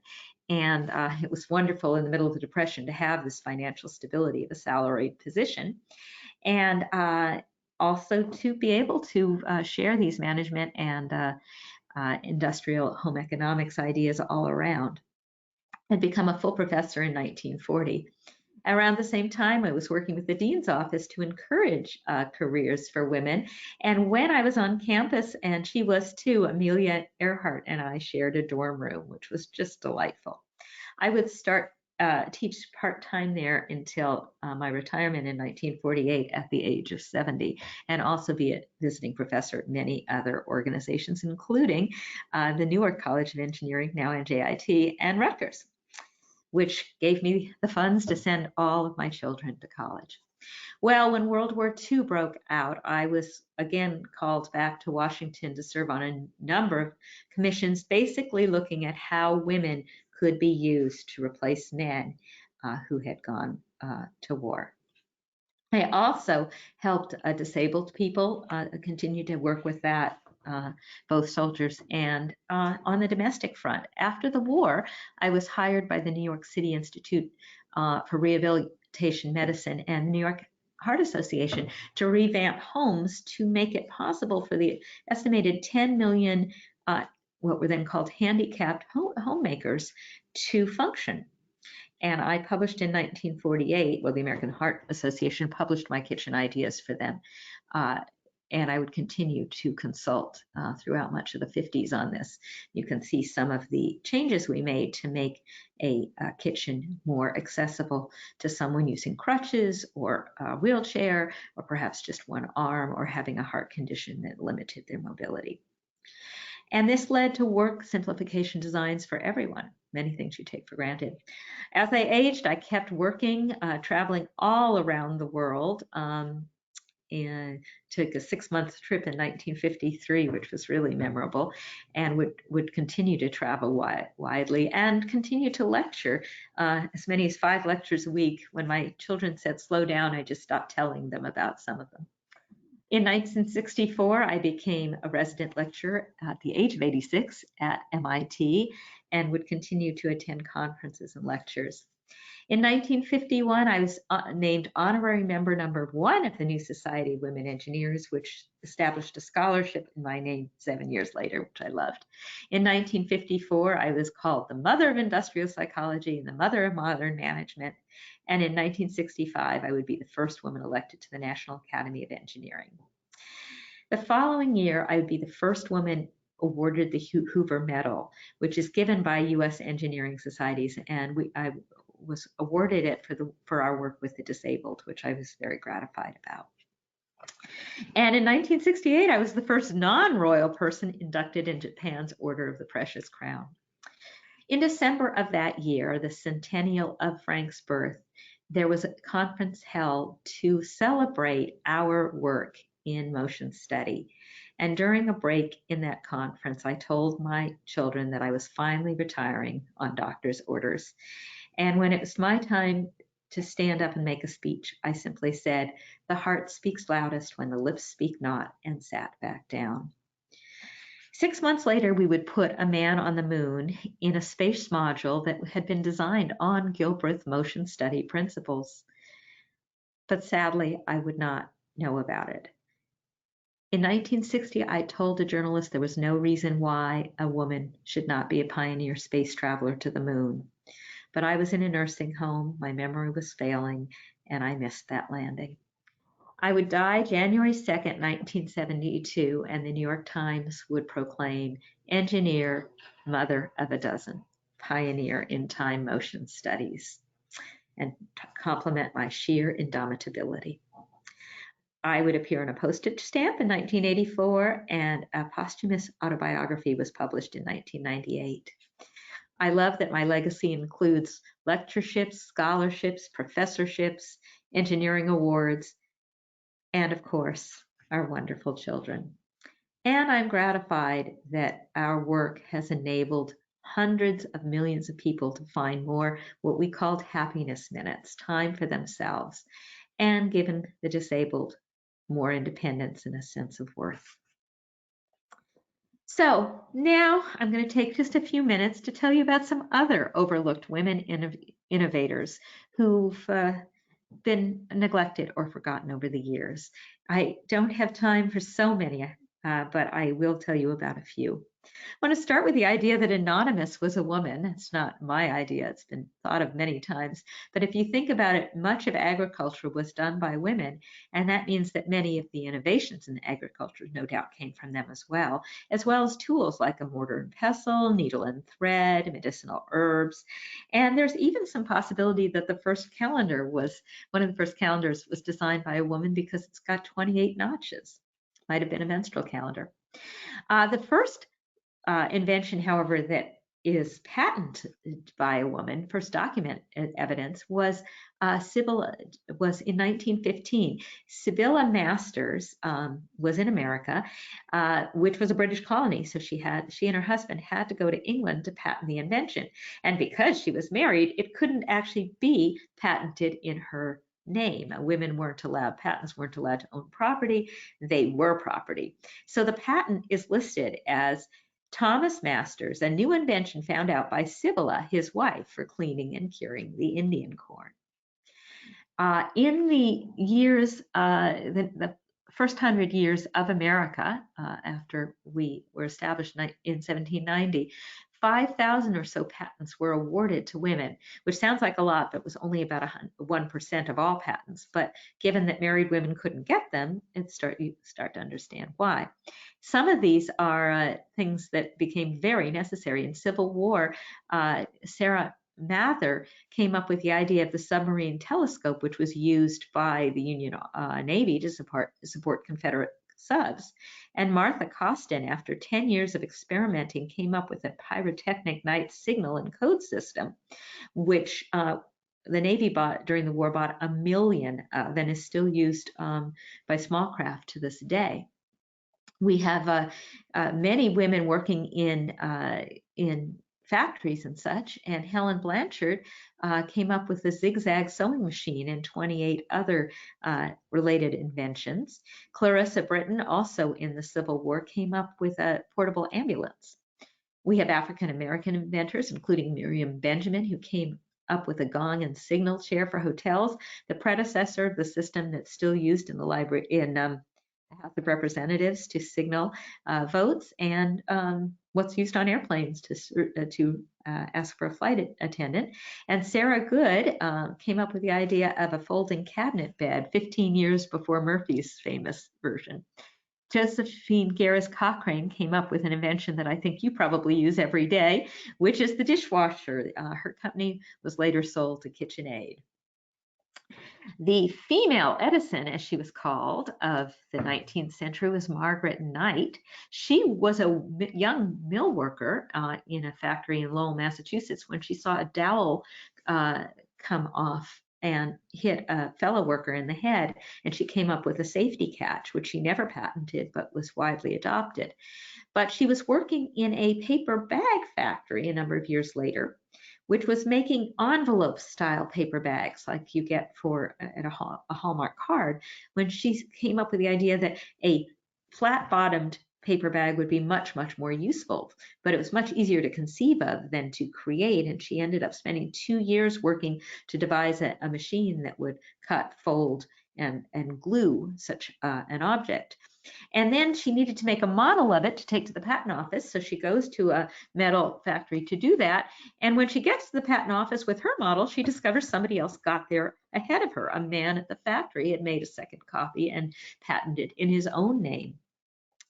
and it was wonderful in the middle of the Depression to have this financial stability of a salaried position, and also to be able to share these management and industrial home economics ideas all around. I'd become a full professor in 1940. Around the same time, I was working with the dean's office to encourage careers for women. And when I was on campus, and she was too, Amelia Earhart and I shared a dorm room, which was just delightful. I would teach part-time there until my retirement in 1948 at the age of 70, and also be a visiting professor at many other organizations, including the Newark College of Engineering, now NJIT, and Rutgers, which gave me the funds to send all of my children to college. Well, when World War II broke out, I was again called back to Washington to serve on a number of commissions, basically looking at how women could be used to replace men who had gone to war. I also helped disabled people, continue to work with that, both soldiers and on the domestic front. After the war, I was hired by the New York City Institute for Rehabilitation Medicine and New York Heart Association to revamp homes to make it possible for the estimated 10 million what were then called handicapped homemakers to function. And I published in 1948, well, the American Heart Association published my kitchen ideas for them. And I would continue to consult throughout much of the 50s on this. You can see some of the changes we made to make a kitchen more accessible to someone using crutches or a wheelchair, or perhaps just one arm, or having a heart condition that limited their mobility. And this led to work simplification designs for everyone, many things you take for granted. As I aged, I kept working, traveling all around the world, and took a 6-month trip in 1953, which was really memorable, and would continue to travel widely and continue to lecture, as many as 5 lectures a week. When my children said, slow down, I just stopped telling them about some of them. In 1964, I became a resident lecturer at the age of 86 at MIT and would continue to attend conferences and lectures. In 1951, I was named honorary member number 1 of the New Society of Women Engineers, which established a scholarship in my name 7 years later, which I loved. In 1954, I was called the mother of industrial psychology and the mother of modern management. And in 1965, I would be the first woman elected to the National Academy of Engineering. The following year, I would be the first woman awarded the Hoover Medal, which is given by U.S. engineering societies, and I was awarded it for our work with the disabled, which I was very gratified about. And in 1968, I was the first non-royal person inducted in Japan's Order of the Precious Crown. In December of that year, the centennial of Frank's birth, there was a conference held to celebrate our work in motion study. And during a break in that conference, I told my children that I was finally retiring on doctor's orders. And when it was my time to stand up and make a speech, I simply said, the heart speaks loudest when the lips speak not, and sat back down. 6 months later, we would put a man on the moon in a space module that had been designed on Gilbreth motion study principles. But sadly, I would not know about it. In 1960, I told a journalist there was no reason why a woman should not be a pioneer space traveler to the moon. But I was in a nursing home, my memory was failing, and I missed that landing. I would die January 2nd, 1972, and the New York Times would proclaim, engineer, mother of a dozen, pioneer in time motion studies, and compliment my sheer indomitability. I would appear on a postage stamp in 1984, and a posthumous autobiography was published in 1998. I love that my legacy includes lectureships, scholarships, professorships, engineering awards, and of course, our wonderful children. And I'm gratified that our work has enabled hundreds of millions of people to find more what we called happiness minutes, time for themselves, and given the disabled more independence and a sense of worth. So now I'm going to take just a few minutes to tell you about some other overlooked women innovators who've been neglected or forgotten over the years. I don't have time for so many, but I will tell you about a few. I want to start with the idea that Anonymous was a woman. It's not my idea. It's been thought of many times. But if you think about it, much of agriculture was done by women. And that means that many of the innovations in agriculture no doubt came from them as well as tools like a mortar and pestle, needle and thread, medicinal herbs. And there's even some possibility that one of the first calendars was designed by a woman because it's got 28 notches. Might have been a menstrual calendar. The first invention, however, that is patented by a woman, first document evidence, was was in 1915. Sibylla Masters was in America, which was a British colony. So she and her husband had to go to England to patent the invention. And because she was married, it couldn't actually be patented in her name. Patents weren't allowed to own property. They were property. So the patent is listed as Thomas Masters, a new invention found out by Sibylla, his wife, for cleaning and curing the Indian corn. In the years, the first 100 years of America, after we were established in 1790, 5,000 or so patents were awarded to women, which sounds like a lot, but was only about 1% of all patents. But given that married women couldn't get them, you start to understand why. Some of these are things that became very necessary. In Civil War, Sarah Mather came up with the idea of the submarine telescope, which was used by the Union Navy to support Confederate subs. And Martha Costin, after 10 years of experimenting, came up with a pyrotechnic night signal and code system, which the Navy during the war bought 1 million of and is still used by small craft to this day. We have many women working in factories and such, and Helen Blanchard came up with the zigzag sewing machine and 28 other related inventions. Clarissa Britton, also in the Civil War, came up with a portable ambulance. We have African American inventors, including Miriam Benjamin, who came up with a gong and signal chair for hotels, the predecessor of the system that's still used in the library in the House of Representatives to signal votes, and what's used on airplanes to ask for a flight attendant. And Sarah Good came up with the idea of a folding cabinet bed 15 years before Murphy's famous version. Josephine Garris Cochrane came up with an invention that I think you probably use every day, which is the dishwasher. Her company was later sold to KitchenAid. The female Edison, as she was called, of the 19th century was Margaret Knight. She was a young mill worker in a factory in Lowell, Massachusetts, when she saw a dowel come off and hit a fellow worker in the head, and she came up with a safety catch, which she never patented but was widely adopted. But she was working in a paper bag factory a number of years later, which was making envelope-style paper bags like you get at a Hallmark card, when she came up with the idea that a flat-bottomed paper bag would be much, much more useful, but it was much easier to conceive of than to create, and she ended up spending 2 years working to devise a machine that would cut, fold, and glue such an object. And then she needed to make a model of it to take to the patent office. So she goes to a metal factory to do that. And when she gets to the patent office with her model, she discovers somebody else got there ahead of her. A man at the factory had made a second copy and patented in his own name.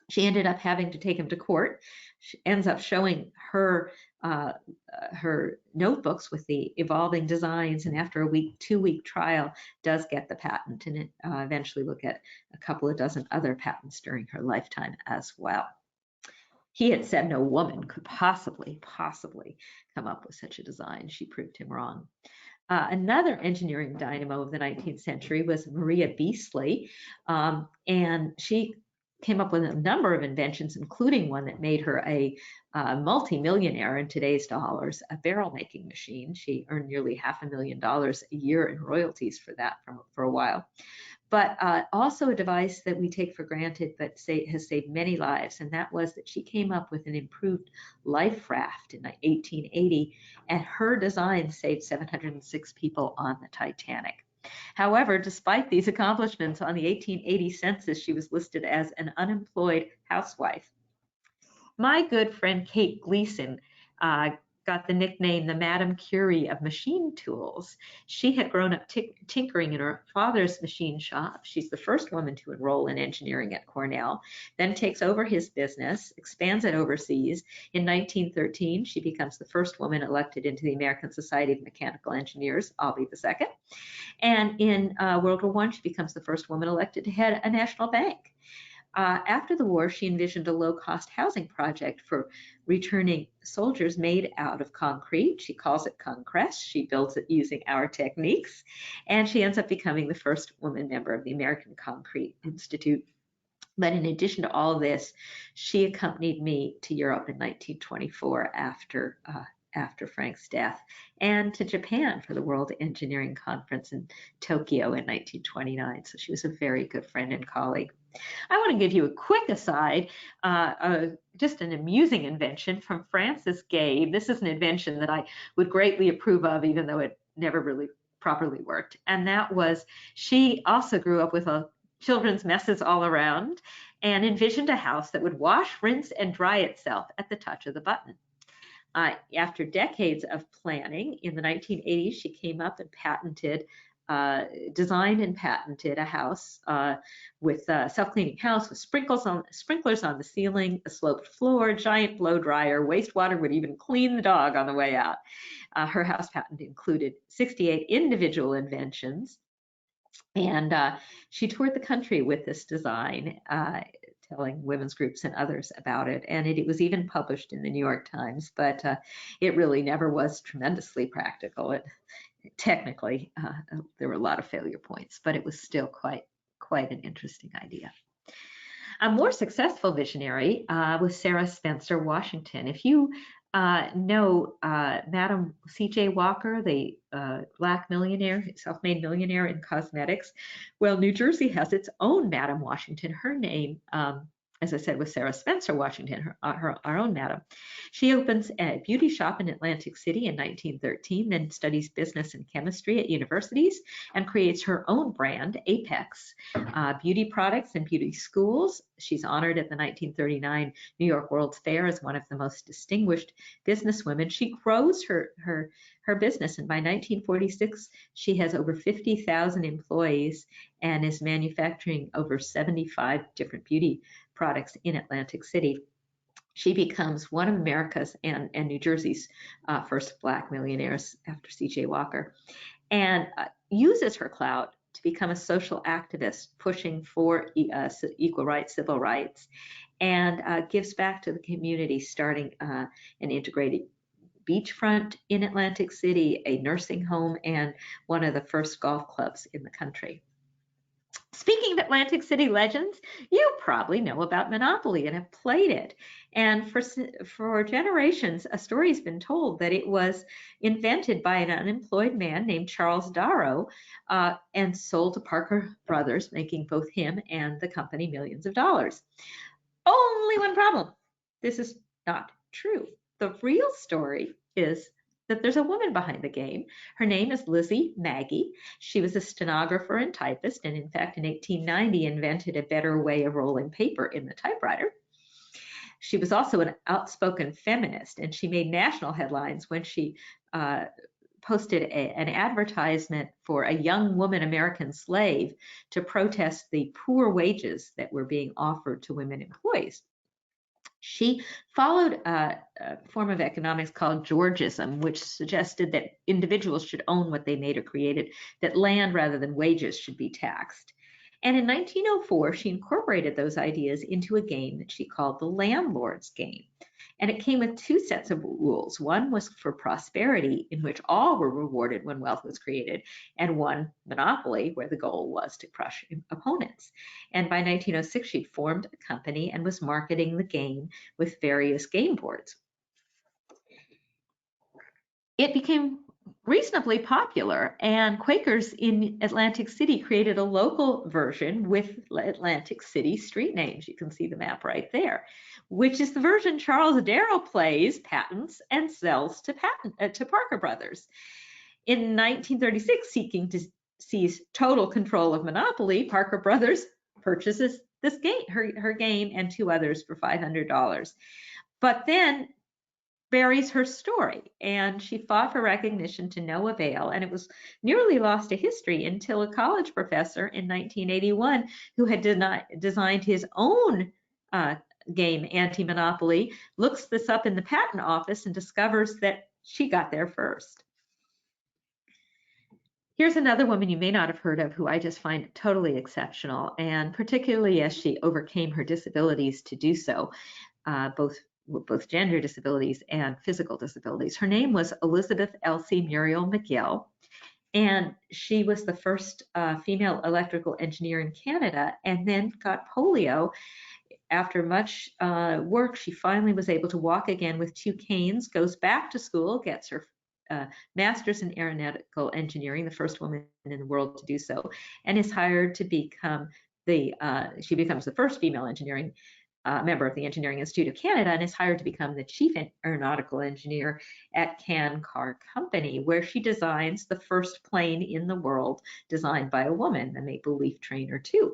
She ended up having to take him to court. She ends up showing her her notebooks with the evolving designs, and after a 2-week trial, does get the patent, and it eventually will get a couple of dozen other patents during her lifetime as well. He had said no woman could possibly come up with such a design. She proved him wrong. Another engineering dynamo of the 19th century was Maria Beesly, and she came up with a number of inventions, including one that made her a multi-millionaire in today's dollars, a barrel making machine. She earned nearly $500,000 a year in royalties for that for a while. But also a device that we take for granted but has saved many lives, and that was that she came up with an improved life raft in 1880, and her design saved 706 people on the Titanic. However, despite these accomplishments, on the 1880 census, she was listed as an unemployed housewife. My good friend Kate Gleason got the nickname the Madame Curie of machine tools. She had grown up tinkering in her father's machine shop. She's the first woman to enroll in engineering at Cornell, then takes over his business, expands it overseas. In 1913, she becomes the first woman elected into the American Society of Mechanical Engineers. I'll be the second. And in World War I, she becomes the first woman elected to head a national bank. After the war, she envisioned a low-cost housing project for returning soldiers made out of concrete. She calls it Concrest. She builds it using our techniques, and she ends up becoming the first woman member of the American Concrete Institute. But in addition to all this, she accompanied me to Europe in 1924 after Frank's death, and to Japan for the World Engineering Conference in Tokyo in 1929. So she was a very good friend and colleague. I want to give you a quick aside, just an amusing invention from Frances Gabe. This is an invention that I would greatly approve of, even though it never really properly worked. And that was, she also grew up with children's messes all around and envisioned a house that would wash, rinse, and dry itself at the touch of the button. After decades of planning, in the 1980s, she came up and designed and patented a house with a self-cleaning house with sprinklers on the ceiling, a sloped floor, giant blow dryer, wastewater would even clean the dog on the way out. Her house patent included 68 individual inventions, and she toured the country with this design, telling women's groups and others about it. And it was even published in the New York Times, but it really never was tremendously practical. Technically, there were a lot of failure points, but it was still quite an interesting idea. A more successful visionary was Sarah Spencer Washington. If you know Madam C.J. Walker, the Black millionaire, self-made millionaire in cosmetics, well, New Jersey has its own Madam Washington. Her name, as I said, was Sarah Spencer Washington, our own madam. She opens a beauty shop in Atlantic City in 1913, then studies business and chemistry at universities and creates her own brand, Apex, beauty products and beauty schools. She's honored at the 1939 New York World's Fair as one of the most distinguished businesswomen. She grows her business, and by 1946, she has over 50,000 employees and is manufacturing over 75 different beauty products in Atlantic City. She becomes one of America's and New Jersey's first Black millionaires after C.J. Walker, and uses her clout to become a social activist pushing for equal rights, civil rights, and gives back to the community, starting an integrated beachfront in Atlantic City, a nursing home, and one of the first golf clubs in the country. Speaking of Atlantic City legends, you probably know about Monopoly and have played it. And for generations, a story has been told that it was invented by an unemployed man named Charles Darrow and sold to Parker Brothers, making both him and the company millions of dollars. Only one problem. This is not true. The real story is that there's a woman behind the game. Her name is Lizzie Maggie. She was a stenographer and typist, and in fact, in 1890, invented a better way of rolling paper in the typewriter. She was also an outspoken feminist, and she made national headlines when she posted an advertisement for a young woman American slave to protest the poor wages that were being offered to women employees. She followed a form of economics called Georgism, which suggested that individuals should own what they made or created, that land rather than wages should be taxed. And in 1904, she incorporated those ideas into a game that she called the landlord's game. And it came with two sets of rules. One was for prosperity, in which all were rewarded when wealth was created, and one, monopoly, where the goal was to crush opponents. And by 1906, she'd formed a company and was marketing the game with various game boards. It became reasonably popular, and Quakers in Atlantic City created a local version with Atlantic City street names. You can see the map right there, which is the version Charles Darrow plays, patents, and sells to Parker Brothers. In 1936, seeking to seize total control of Monopoly, Parker Brothers purchases this game, her game, and two others for $500. But then buries her story, and she fought for recognition to no avail, and it was nearly lost to history until a college professor in 1981 who had designed his own game, Anti-Monopoly, looks this up in the patent office and discovers that she got there first. Here's another woman you may not have heard of who I just find totally exceptional, and particularly as she overcame her disabilities to do so, both gender disabilities and physical disabilities. Her name was Elizabeth Elsie Muriel McGill, and she was the first female electrical engineer in Canada, and then got polio. After much work, she finally was able to walk again with two canes, goes back to school, gets her master's in aeronautical engineering, the first woman in the world to do so, and is hired to become she becomes the first female engineering member of the Engineering Institute of Canada, and is hired to become the chief aeronautical engineer at Can Car Company, where she designs the first plane in the world designed by a woman, the Maple Leaf Trainer 2.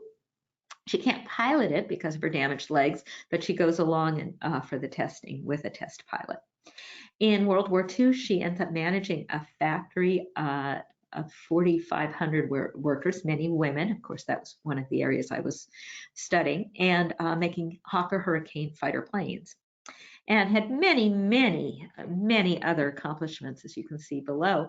She can't pilot it because of her damaged legs, but she goes along for the testing with a test pilot. In World War II, she ends up managing a factory of 4,500 workers, many women. Of course, that was one of the areas I was studying, and making Hawker Hurricane fighter planes. And had many, many, many other accomplishments, as you can see below.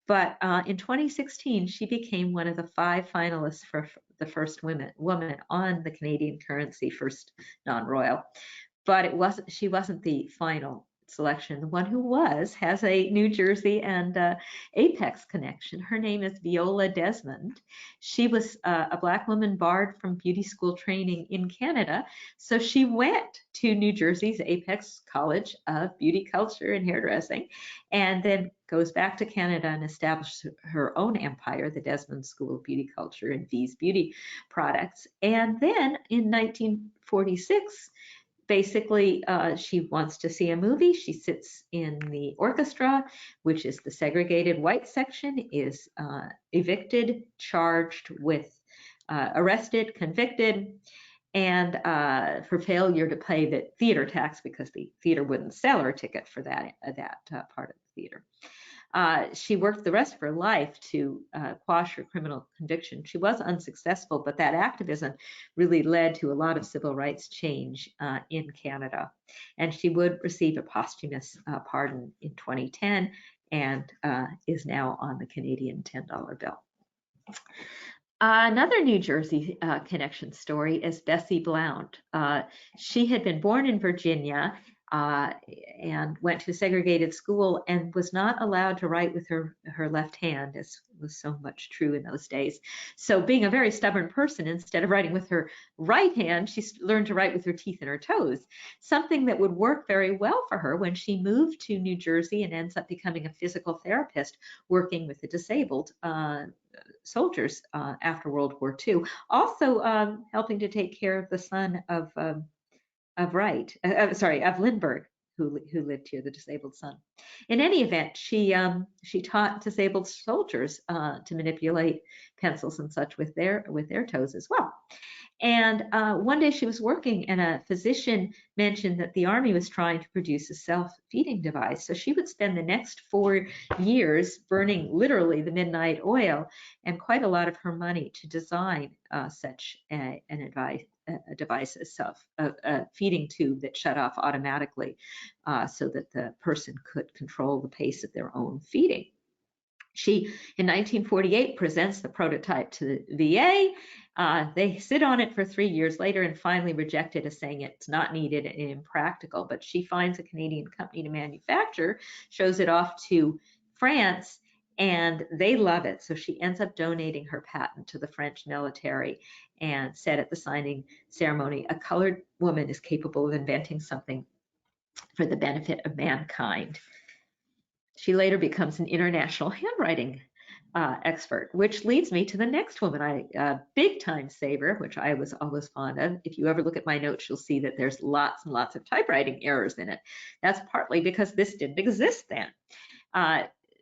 But in 2016, she became one of the 5 finalists for the first woman on the Canadian currency, first non-royal. But she wasn't the final selection. The one who has a New Jersey and Apex connection. Her name is Viola Desmond. She was a Black woman barred from beauty school training in Canada, so she went to New Jersey's Apex College of Beauty Culture and Hairdressing, and then goes back to Canada and established her own empire, the Desmond School of Beauty Culture and V's Beauty Products. And then in 1946, basically, she wants to see a movie. She sits in the orchestra, which is the segregated white section, is evicted, charged with, arrested, convicted, and for failure to pay the theater tax because the theater wouldn't sell her a ticket for that part of the theater. She worked the rest of her life to quash her criminal conviction. She was unsuccessful, but that activism really led to a lot of civil rights change in Canada. And she would receive a posthumous pardon in 2010 and is now on the Canadian $10 bill. Another New Jersey connection story is Bessie Blount. She had been born in Virginia and went to a segregated school and was not allowed to write with her left hand, as was so much true in those days. So being a very stubborn person, instead of writing with her right hand, she learned to write with her teeth and her toes, something that would work very well for her when she moved to New Jersey and ends up becoming a physical therapist working with the disabled soldiers after World War II. Also helping to take care of the son of Lindbergh, who lived here, the disabled son. In any event, she taught disabled soldiers to manipulate pencils and such with their toes as well. And one day she was working, and a physician mentioned that the Army was trying to produce a self-feeding device. So she would spend the next 4 years burning literally the midnight oil and quite a lot of her money to design such a device, a feeding tube that shut off automatically so that the person could control the pace of their own feeding. She, in 1948, presents the prototype to the VA. They sit on it for 3 years later and finally reject it as saying it's not needed and impractical. But she finds a Canadian company to manufacture, shows it off to France, and they love it. So she ends up donating her patent to the French military and said at the signing ceremony, "A colored woman is capable of inventing something for the benefit of mankind." She later becomes an international handwriting expert, which leads me to the next woman, big time saver, which I was always fond of. If you ever look at my notes, you'll see that there's lots and lots of typewriting errors in it. That's partly because this didn't exist then.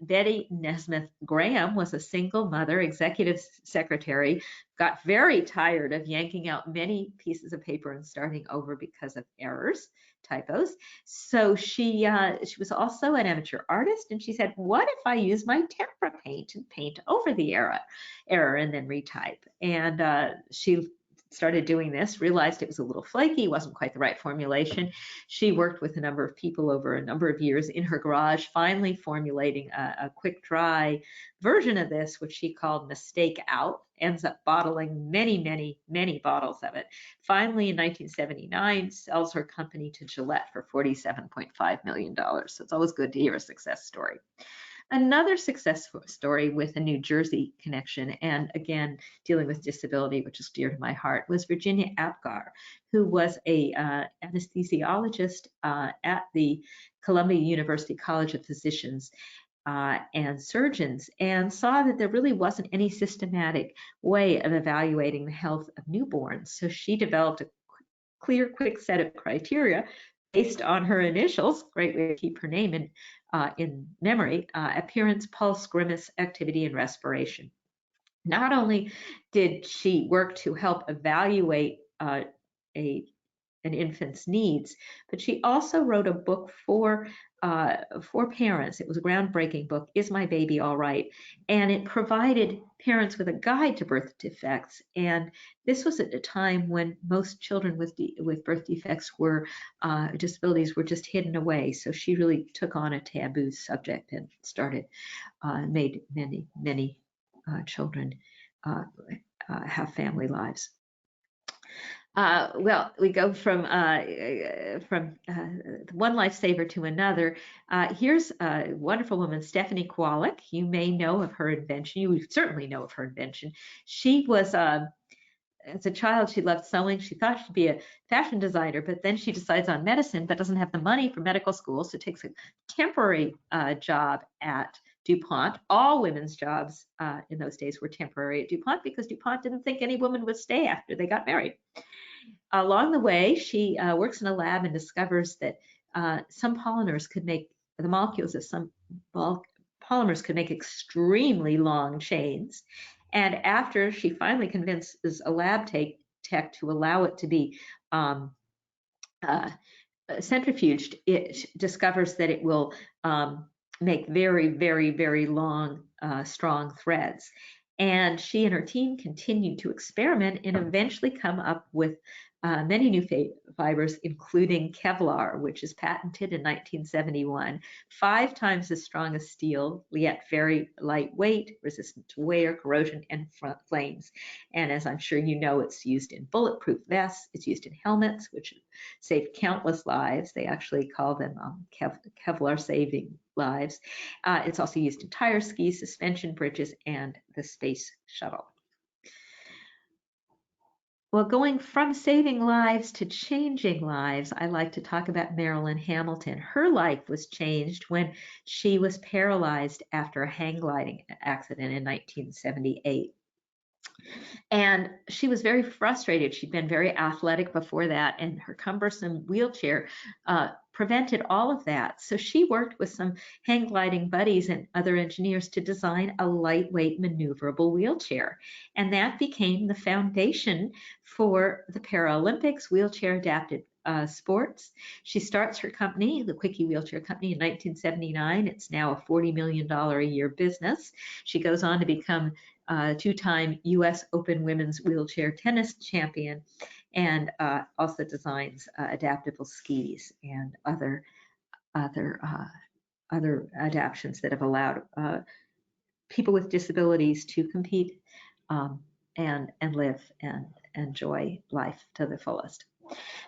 Betty Nesmith Graham was a single mother, executive secretary, got very tired of yanking out many pieces of paper and starting over because of errors, typos. So she was also an amateur artist, and she said, what if I use my tempera paint and paint over the error and then retype? And she started doing this, realized it was a little flaky, wasn't quite the right formulation. She worked with a number of people over a number of years in her garage, finally formulating a quick dry version of this, which she called Mistake Out, ends up bottling many, many, many bottles of it. Finally, in 1979, sells her company to Gillette for $47.5 million. So it's always good to hear a success story. Another success story with a New Jersey connection, and again, dealing with disability, which is dear to my heart, was Virginia Apgar, who was a anesthesiologist at the Columbia University College of Physicians and Surgeons, and saw that there really wasn't any systematic way of evaluating the health of newborns. So she developed a clear, quick set of criteria based on her initials, great way to keep her name in memory, appearance, pulse, grimace, activity, and respiration. Not only did she work to help evaluate an infant's needs, but she also wrote a book for parents. It was a groundbreaking book, Is My Baby All Right? And it provided parents with a guide to birth defects. And this was at a time when most children with birth defects disabilities were just hidden away. So she really took on a taboo subject and made many, many children have family lives. Well, we go from one lifesaver to another. Here's a wonderful woman, Stephanie Kwolek. You may know of her invention. You certainly know of her invention. She was, as a child, she loved sewing. She thought she'd be a fashion designer, but then she decides on medicine, but doesn't have the money for medical school, so takes a temporary job at DuPont. All women's jobs in those days were temporary at DuPont because DuPont didn't think any woman would stay after they got married. Along the way, she works in a lab and discovers that some polymers could make, the molecules of some polymers could make extremely long chains. And after she finally convinces a lab tech to allow it to be centrifuged, it discovers that it will make very, very, very long, strong threads. And she and her team continued to experiment and eventually come up with many new fibers, including Kevlar, which is patented in 1971, 5 times as strong as steel, yet very lightweight, resistant to wear, corrosion, and flames. And as I'm sure you know, it's used in bulletproof vests, it's used in helmets, which saved countless lives. They actually call them Kevlar saving lives. It's also used in tire skis, suspension bridges, and the space shuttle. Well, going from saving lives to changing lives, I like to talk about Marilyn Hamilton. Her life was changed when she was paralyzed after a hang gliding accident in 1978. And she was very frustrated. She'd been very athletic before that, and her cumbersome wheelchair prevented all of that. So she worked with some hang gliding buddies and other engineers to design a lightweight maneuverable wheelchair. And that became the foundation for the Paralympics wheelchair adapted sports. She starts her company, the Quickie Wheelchair Company, in 1979. It's now a $40 million a year business. She goes on to become two-time U.S. Open women's wheelchair tennis champion, and also designs adaptable skis and other adaptations that have allowed people with disabilities to compete and live and enjoy life to the fullest.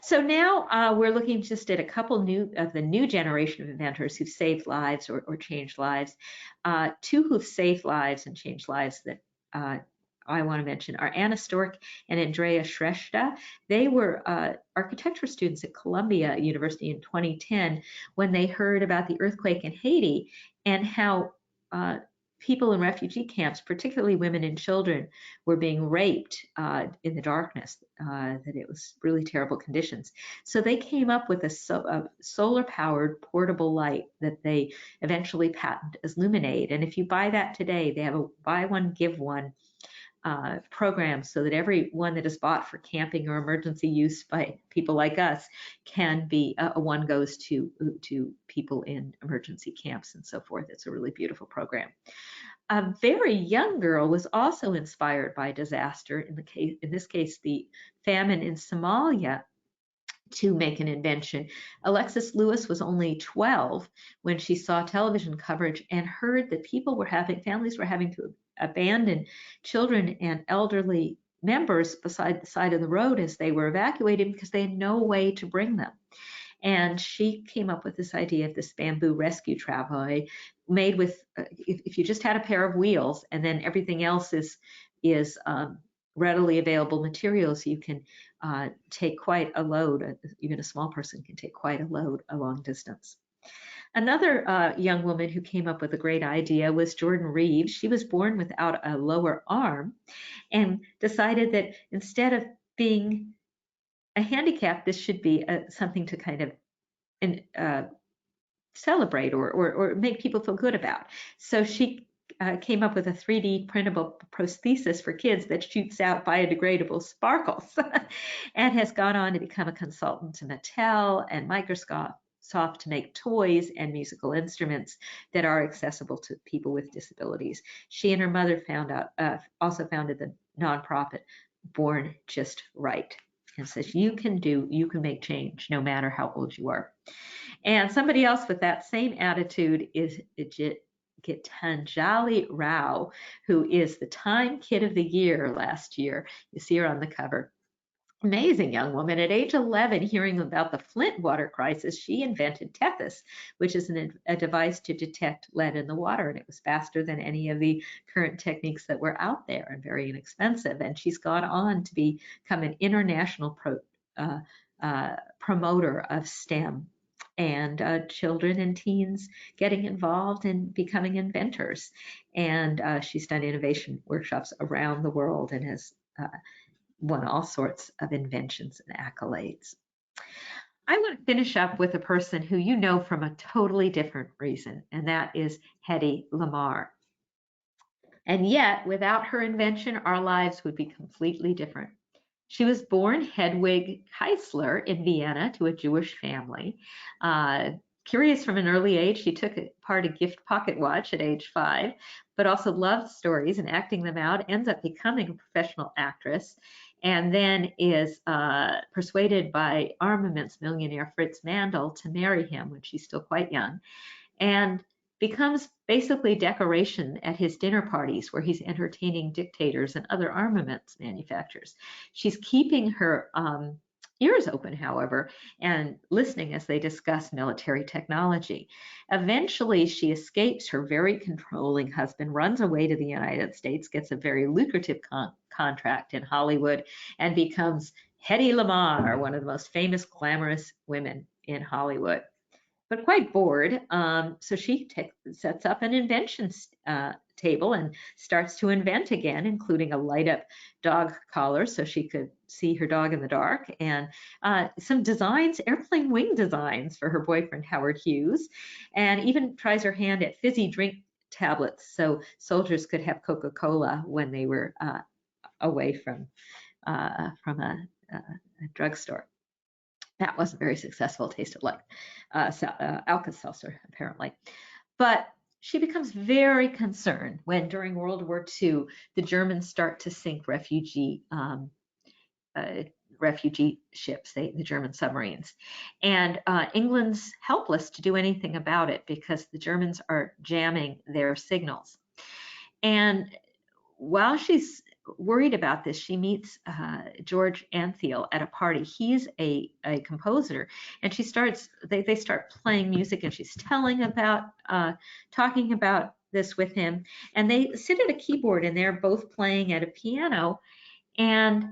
So now we're looking just at a couple of the new generation of inventors who've saved lives or changed lives. Two who've saved lives and changed lives that I want to mention are Anna Stork and Andrea Shrestha. They were architecture students at Columbia University in 2010 when they heard about the earthquake in Haiti and how people in refugee camps, particularly women and children, were being raped in the darkness, that it was really terrible conditions. So they came up with a solar-powered portable light that they eventually patented as Luminade. And if you buy that today, they have a buy one, give one program so that every one that is bought for camping or emergency use by people like us can be one goes to people in emergency camps and so forth. It's a really beautiful program. A very young girl was also inspired by disaster, in this case, the famine in Somalia, to make an invention. Alexis Lewis was only 12 when she saw television coverage and heard that families were having to abandon children and elderly members beside the side of the road as they were evacuated because they had no way to bring them. And she came up with this idea of this bamboo rescue travois made with, if you just had a pair of wheels and then everything else is readily available materials, you can take quite a load. Even a small person can take quite a load a long distance. Another young woman who came up with a great idea was Jordan Reeves. She was born without a lower arm and decided that instead of being a handicap, this should be something to kind of celebrate or make people feel good about. So she came up with a 3D printable prosthesis for kids that shoots out biodegradable sparkles and has gone on to become a consultant to Mattel and Microsoft to make toys and musical instruments that are accessible to people with disabilities. She and her mother also founded the nonprofit Born Just Right, and says you can make change no matter how old you are. And somebody else with that same attitude is Gitanjali Rao, who is the Time Kid of the Year last year. You see her on the cover. Amazing young woman. At age 11, hearing about the Flint water crisis, she invented Tethys, which is a device to detect lead in the water. And it was faster than any of the current techniques that were out there and very inexpensive. And she's gone on to become an international promoter of STEM and children and teens getting involved in becoming inventors. And she's done innovation workshops around the world and has won all sorts of inventions and accolades. I want to finish up with a person who you know from a totally different reason, and that is Hedy Lamarr. And yet, without her invention, our lives would be completely different. She was born Hedwig Keisler in Vienna to a Jewish family. Curious from an early age, she took part a gift pocket watch at age 5, but also loved stories and acting them out, ends up becoming a professional actress, and then is persuaded by armaments millionaire Fritz Mandl to marry him when she's still quite young, and becomes basically decoration at his dinner parties where he's entertaining dictators and other armaments manufacturers. She's keeping her ears open, however, and listening as they discuss military technology. Eventually, she escapes her very controlling husband, runs away to the United States, gets a very lucrative contract in Hollywood, and becomes Hedy Lamarr, one of the most famous, glamorous women in Hollywood. But quite bored, so she sets up an invention table and starts to invent again, including a light up dog collar so she could see her dog in the dark, and some designs, airplane wing designs for her boyfriend Howard Hughes, and even tries her hand at fizzy drink tablets so soldiers could have Coca-Cola when they were away from a drugstore. That wasn't very successful. It tasted like Alka-Seltzer, apparently. But she becomes very concerned when, during World War II, the Germans start to sink refugee ships, the German submarines. And England's helpless to do anything about it because the Germans are jamming their signals. And while she's worried about this, she meets George Antheil at a party. He's a composer, and they start playing music, and she's talking about this with him. And they sit at a keyboard, and they're both playing at a piano, and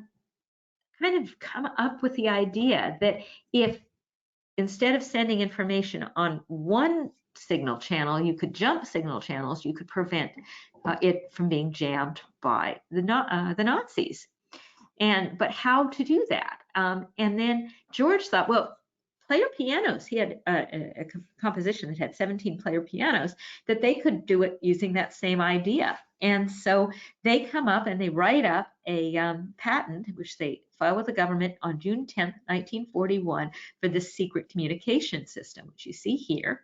kind of come up with the idea that if, instead of sending information on one signal channel, you could jump signal channels, you could prevent it from being jammed by the Nazis. But how to do that? And then George thought, well, player pianos, he had a composition that had 17 player pianos, that they could do it using that same idea. And so they come up and they write up a patent, which they file with the government on June 10th, 1941, for this secret communication system, which you see here.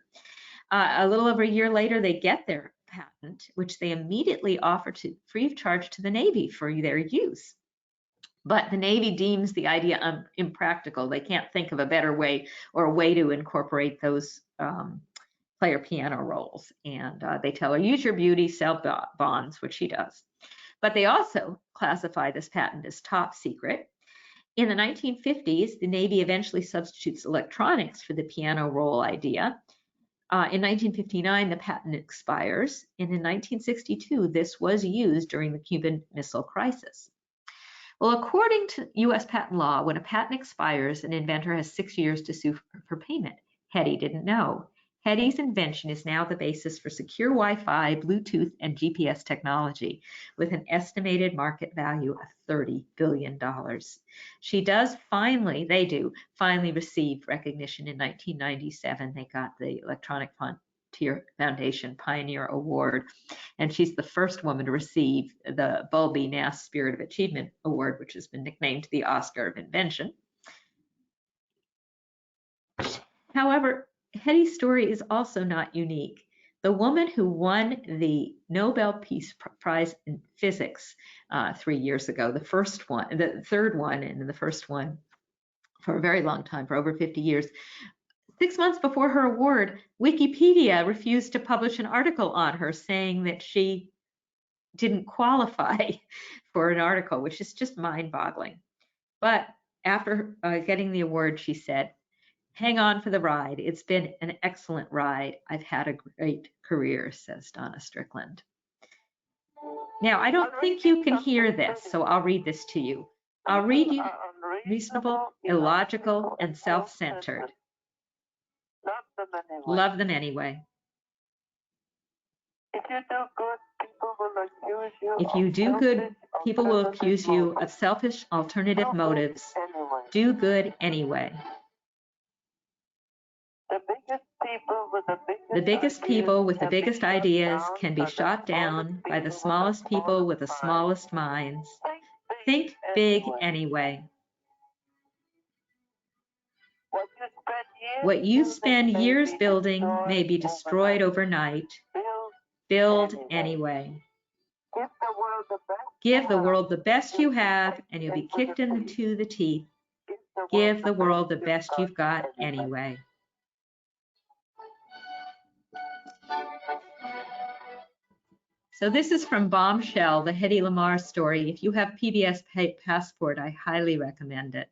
A little over a year later, they get their patent, which they immediately offer free of charge to the Navy for their use. But the Navy deems the idea impractical. They can't think of a better way or a way to incorporate those player piano rolls. And they tell her, use your beauty, sell bonds, which she does. But they also classify this patent as top secret. In the 1950s, the Navy eventually substitutes electronics for the piano roll idea. In 1959, the patent expires. And in 1962, this was used during the Cuban Missile Crisis. Well, according to U.S. patent law, when a patent expires, an inventor has 6 years to sue for payment. Hetty didn't know. Hetty's invention is now the basis for secure Wi-Fi, Bluetooth, and GPS technology, with an estimated market value of $30 billion. They do finally receive recognition in 1997. They got the Electronic Frontier Foundation Pioneer Award, and she's the first woman to receive the Bulby Nass Spirit of Achievement Award, which has been nicknamed the Oscar of Invention. However, Hetty's story is also not unique. The woman who won the Nobel Peace Prize in Physics 3 years ago, the third one, and the first one for a very long time, for over 50 years, 6 months before her award, Wikipedia refused to publish an article on her, saying that she didn't qualify for an article, which is just mind-boggling. But after getting the award, she said, "Hang on for the ride. It's been an excellent ride. I've had a great career," says Donna Strickland. Now, I don't think you can hear this, so I'll read this to you. I'll read you reasonable, illogical, and self-centered. Love them anyway. If you do good, people will accuse you of selfish alternative motives. Do good anyway. The biggest people with the biggest ideas can be shot down by the smallest people with the smallest minds. Think big anyway. What you spend years building may be destroyed overnight. Build anyway. Give the world the best you have, and you'll be kicked into the teeth. Give the world the best you've got anyway. So this is from Bombshell, the Hedy Lamarr story. If you have PBS Passport, I highly recommend it.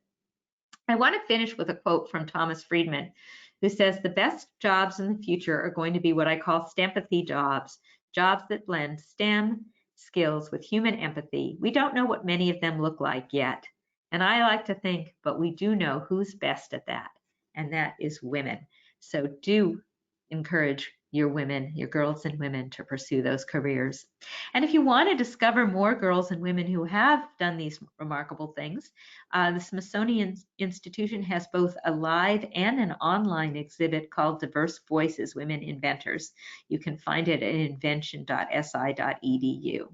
I want to finish with a quote from Thomas Friedman, who says, "The best jobs in the future are going to be what I call STEMpathy jobs, jobs that blend STEM skills with human empathy. We don't know what many of them look like yet. And I like to think, but we do know who's best at that, and that is women." So do encourage your women, your girls and women, to pursue those careers. And if you want to discover more girls and women who have done these remarkable things, the Smithsonian Institution has both a live and an online exhibit called Diverse Voices, Women Inventors. You can find it at invention.si.edu.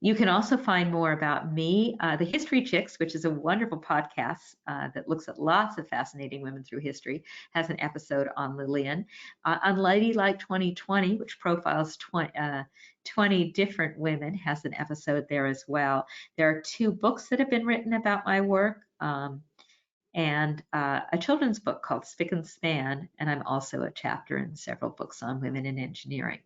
You can also find more about me. The History Chicks, which is a wonderful podcast that looks at lots of fascinating women through history, has an episode on Lillian. Unladylike 2020, which profiles 20 different women, has an episode there as well. There are 2 books that have been written about my work, and a children's book called Spick and Span, and I'm also a chapter in several books on women in engineering.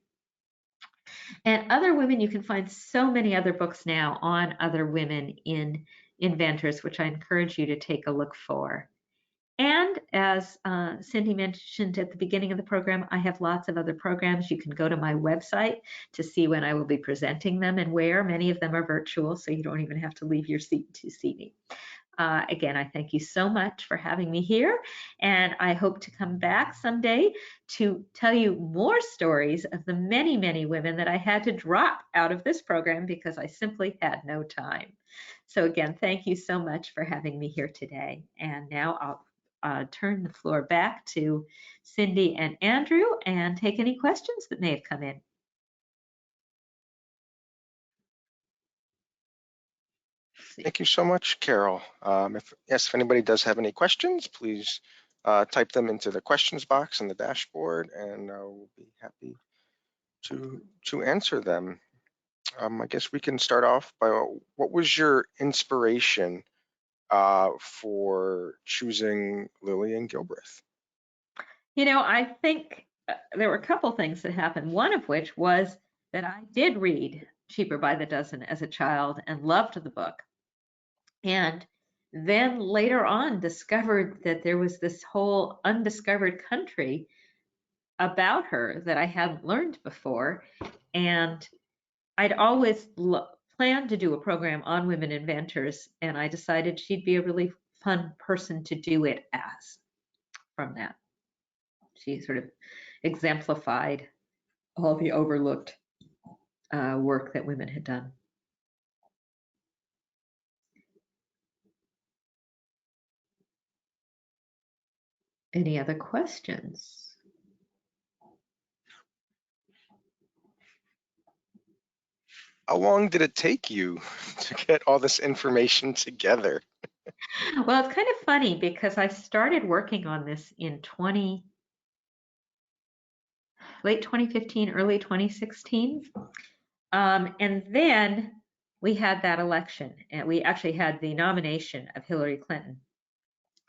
And other women, you can find so many other books now on other women in inventors, which I encourage you to take a look for. And as Cindy mentioned at the beginning of the program, I have lots of other programs. You can go to my website to see when I will be presenting them and where. Many of them are virtual, so you don't even have to leave your seat to see me. Again, I thank you so much for having me here, and I hope to come back someday to tell you more stories of the many, many women that I had to drop out of this program because I simply had no time. So again, thank you so much for having me here today. And now I'll turn the floor back to Cindy and Andrew and take any questions that may have come in. Thank you so much, Carol. If anybody does have any questions, please type them into the questions box in the dashboard, and we'll be happy to answer them. I guess we can start off by what was your inspiration for choosing Lillian Gilbreth? You know, I think there were a couple things that happened. One of which was that I did read Cheaper by the Dozen as a child and loved the book. And then later on discovered that there was this whole undiscovered country about her that I hadn't learned before. And I'd always planned to do a program on women inventors, and I decided she'd be a really fun person to do it as from that. She sort of exemplified all the overlooked work that women had done. Any other questions? How long did it take you to get all this information together? Well, it's kind of funny because I started working on this in late 2015, early 2016. And then we had that election, and we actually had the nomination of Hillary Clinton.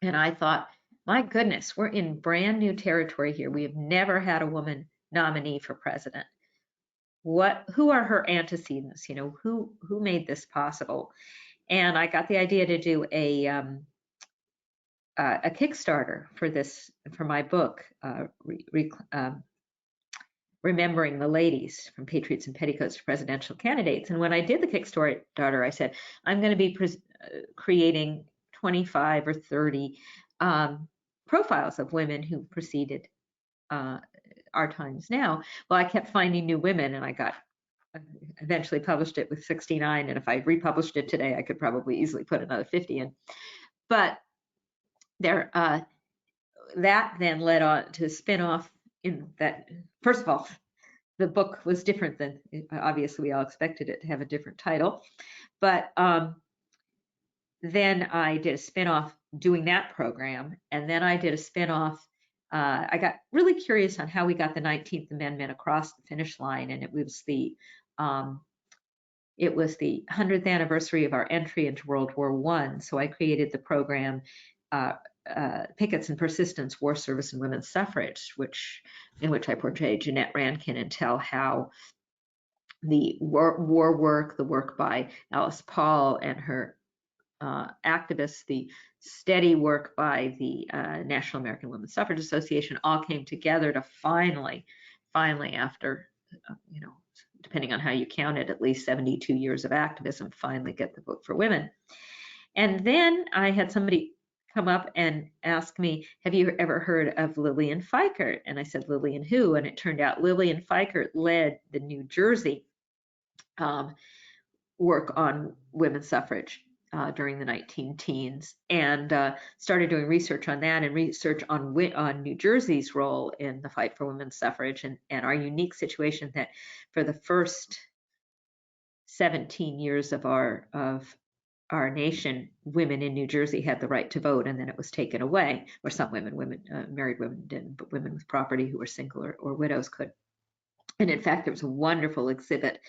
And I thought, my goodness, we're in brand new territory here. We have never had a woman nominee for president. Who are her antecedents? You know, who made this possible? And I got the idea to do a Kickstarter for my book, Remembering the Ladies, from Patriots and Petticoats to Presidential Candidates. And when I did the Kickstarter, I said, I'm going to be creating 25 or 30 profiles of women who preceded Our Times Now. Well, I kept finding new women, and I eventually published it with 69. And if I republished it today, I could probably easily put another 50 in. But that then led on to a spin-off in that, first of all, the book was different than, obviously we all expected it to have a different title. But then I did a spin-off doing that program. And then I did a spin-off. I got really curious on how we got the 19th Amendment across the finish line. And it was the 100th anniversary of our entry into World War I. So I created the program, Pickets and Persistence, War Service and Women's Suffrage, in which I portray Jeanette Rankin and tell how the war work, the work by Alice Paul and her activists, the steady work by the National American Women's Suffrage Association, all came together to finally after, depending on how you count it, at least 72 years of activism, finally get the book for women. And then I had somebody come up and ask me, have you ever heard of Lillian Fikert? And I said, Lillian who? And it turned out Lillian Fikert led the New Jersey work on women's suffrage during the 19 teens, and started doing research on that and research on New Jersey's role in the fight for women's suffrage, and our unique situation that for the first 17 years of our nation, women in New Jersey had the right to vote, and then it was taken away. Or some married women didn't, but women with property who were single or widows could. And in fact, there was a wonderful exhibit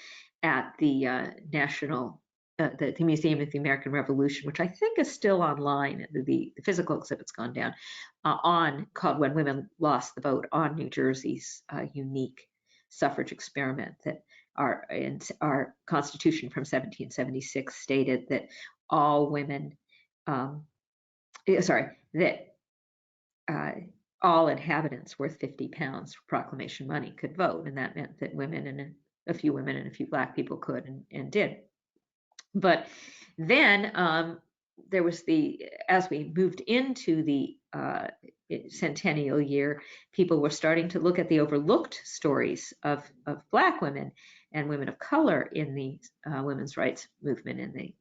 at the the Museum of the American Revolution, which I think is still online. The physical exhibit's gone down, called "When Women Lost the Vote," on New Jersey's unique suffrage experiment. That our Constitution from 1776 stated that all women, that all inhabitants worth 50 pounds proclamation money could vote, and that meant that women and a few women and a few Black people could and did. But then there was as we moved into the centennial year, people were starting to look at the overlooked stories of Black women and women of color in the women's rights movement in the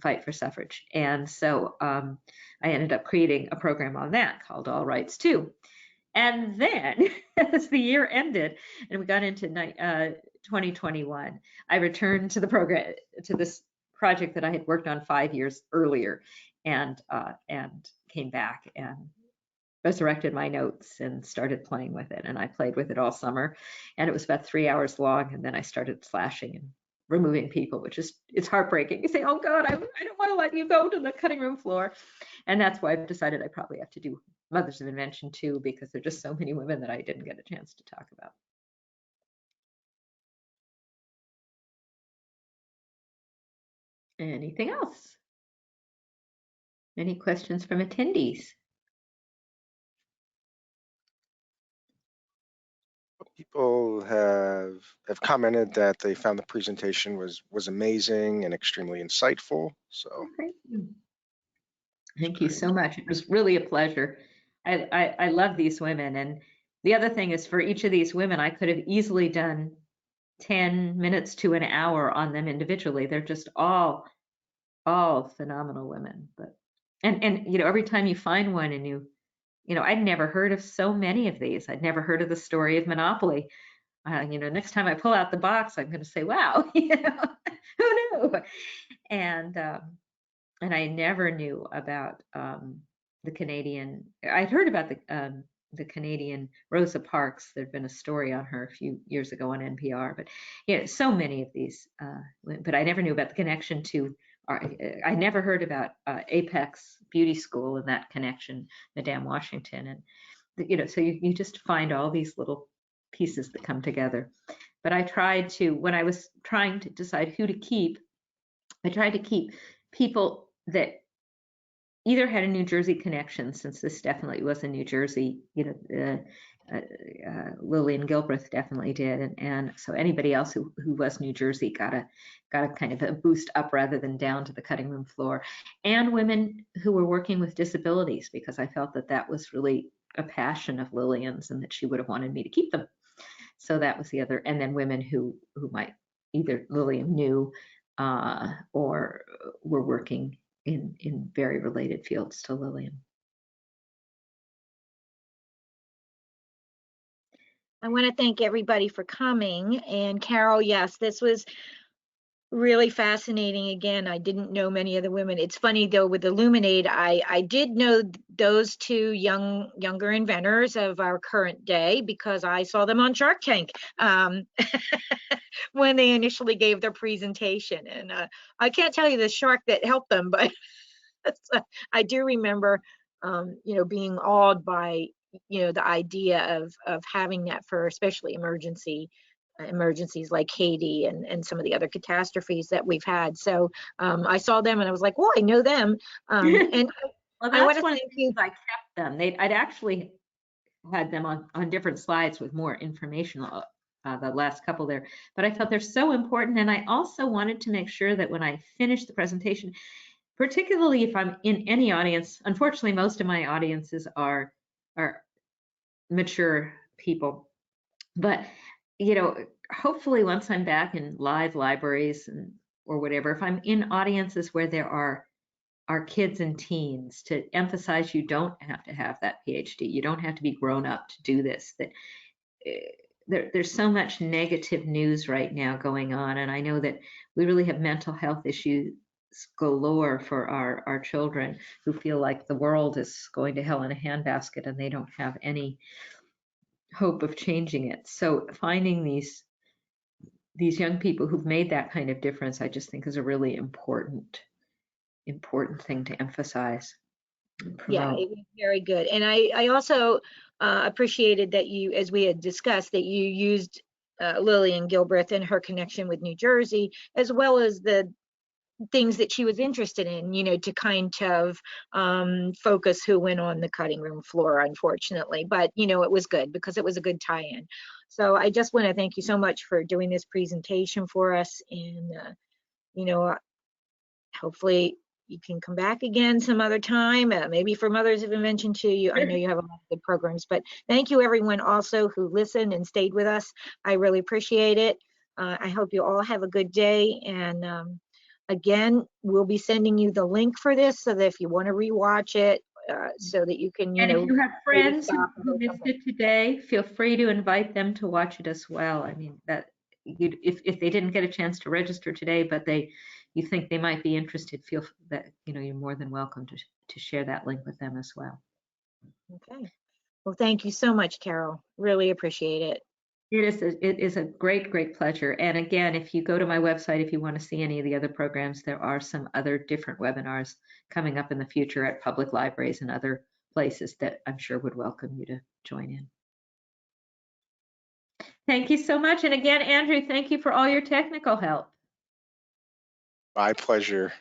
fight for suffrage. And so I ended up creating a program on that called All Rights Too. And then as the year ended and we got into 2021, I returned to the program, to this project that I had worked on 5 years earlier, and came back and resurrected my notes and started playing with it. And I played with it all summer, and it was about 3 hours long. And then I started slashing and removing people, which is, it's heartbreaking. You say, oh God, I don't want to let you go to the cutting room floor. And that's why I've decided I probably have to do Mothers of Invention too, because there are just so many women that I didn't get a chance to talk about. Anything else? Any questions from attendees? People have commented that they found the presentation was amazing and extremely insightful. So thank you. Thank you so much. It was really a pleasure. I love these women. And the other thing is, for each of these women, I could have easily done 10 minutes to an hour on them individually. They're just all phenomenal women. But and you know, every time you find one and you know, I'd never heard of so many of these. I'd never heard of the story of Monopoly. You know, next time I pull out the box, I'm going to say, wow, you know, who knew? And I never knew about the Canadian. I'd heard about the Canadian Rosa Parks. There'd been a story on her a few years ago on NPR. But yeah, so many of these. But I never knew about the connection to. I never heard about Apex Beauty School and that connection, Madame Washington, and you know. So you just find all these little pieces that come together. But I tried to, when I was trying to decide who to keep, I tried to keep people that either had a New Jersey connection, since this definitely was in New Jersey, you know, Lillian Gilbreth definitely did, and so anybody else who was New Jersey got a kind of a boost up rather than down to the cutting room floor, and women who were working with disabilities, because I felt that that was really a passion of Lillian's and that she would have wanted me to keep them. So that was the other, and then women who might either Lillian knew or were working in very related fields to Lillian. I want to thank everybody for coming. And Carol, yes, this was really fascinating. Again, I didn't know many of the women. It's funny though, with Illuminate, I did know those two younger inventors of our current day because I saw them on Shark Tank when they initially gave their presentation. And I can't tell you the shark that helped them, but I do remember, you know, being awed by, you know, the idea of having that for especially emergencies like Haiti and some of the other catastrophes that we've had. So I saw them and I was like, well, I know them. And well, I want that's to one of thank the reasons I kept them. I'd actually had them on different slides with more information the last couple there, but I felt they're so important. And I also wanted to make sure that when I finished the presentation, particularly if I'm in any audience. Unfortunately, most of my audiences are mature people, but hopefully once I'm back in live libraries or whatever, if I'm in audiences where there are kids and teens, to emphasize you don't have to have that PhD. You don't have to be grown up to do this. That there's so much negative news right now going on, and I know that we really have mental health issues galore for our children who feel like the world is going to hell in a handbasket and they don't have any hope of changing it. So finding these young people who've made that kind of difference, I just think is a really important thing to emphasize and Yeah, promote. it was very good. And I also appreciated that you, as we had discussed, that you used Lillian Gilbreth and her connection with New Jersey, as well as the things that she was interested in, to kind of focus who went on the cutting room floor, unfortunately. But, it was good because it was a good tie-in. So I just want to thank you so much for doing this presentation for us. And, hopefully you can come back again some other time, maybe for Mothers of Invention too. I know you have a lot of good programs, but thank you everyone also who listened and stayed with us. I really appreciate it. I hope you all have a good day. And again, we'll be sending you the link for this so that if you want to rewatch it, so that you can, And if you have maybe friends stop and who go missed somewhere. it today, feel free to invite them to watch it as well. I mean, that if they didn't get a chance to register today, but you think they might be interested, feel that you're more than welcome to share that link with them as well. Okay. Well, thank you so much, Carol. Really appreciate it. It is a great pleasure. And again, if you go to my website, if you want to see any of the other programs, there are some other different webinars coming up in the future at public libraries and other places that I'm sure would welcome you to join in. Thank you so much. And again, Andrew, thank you for all your technical help. My pleasure.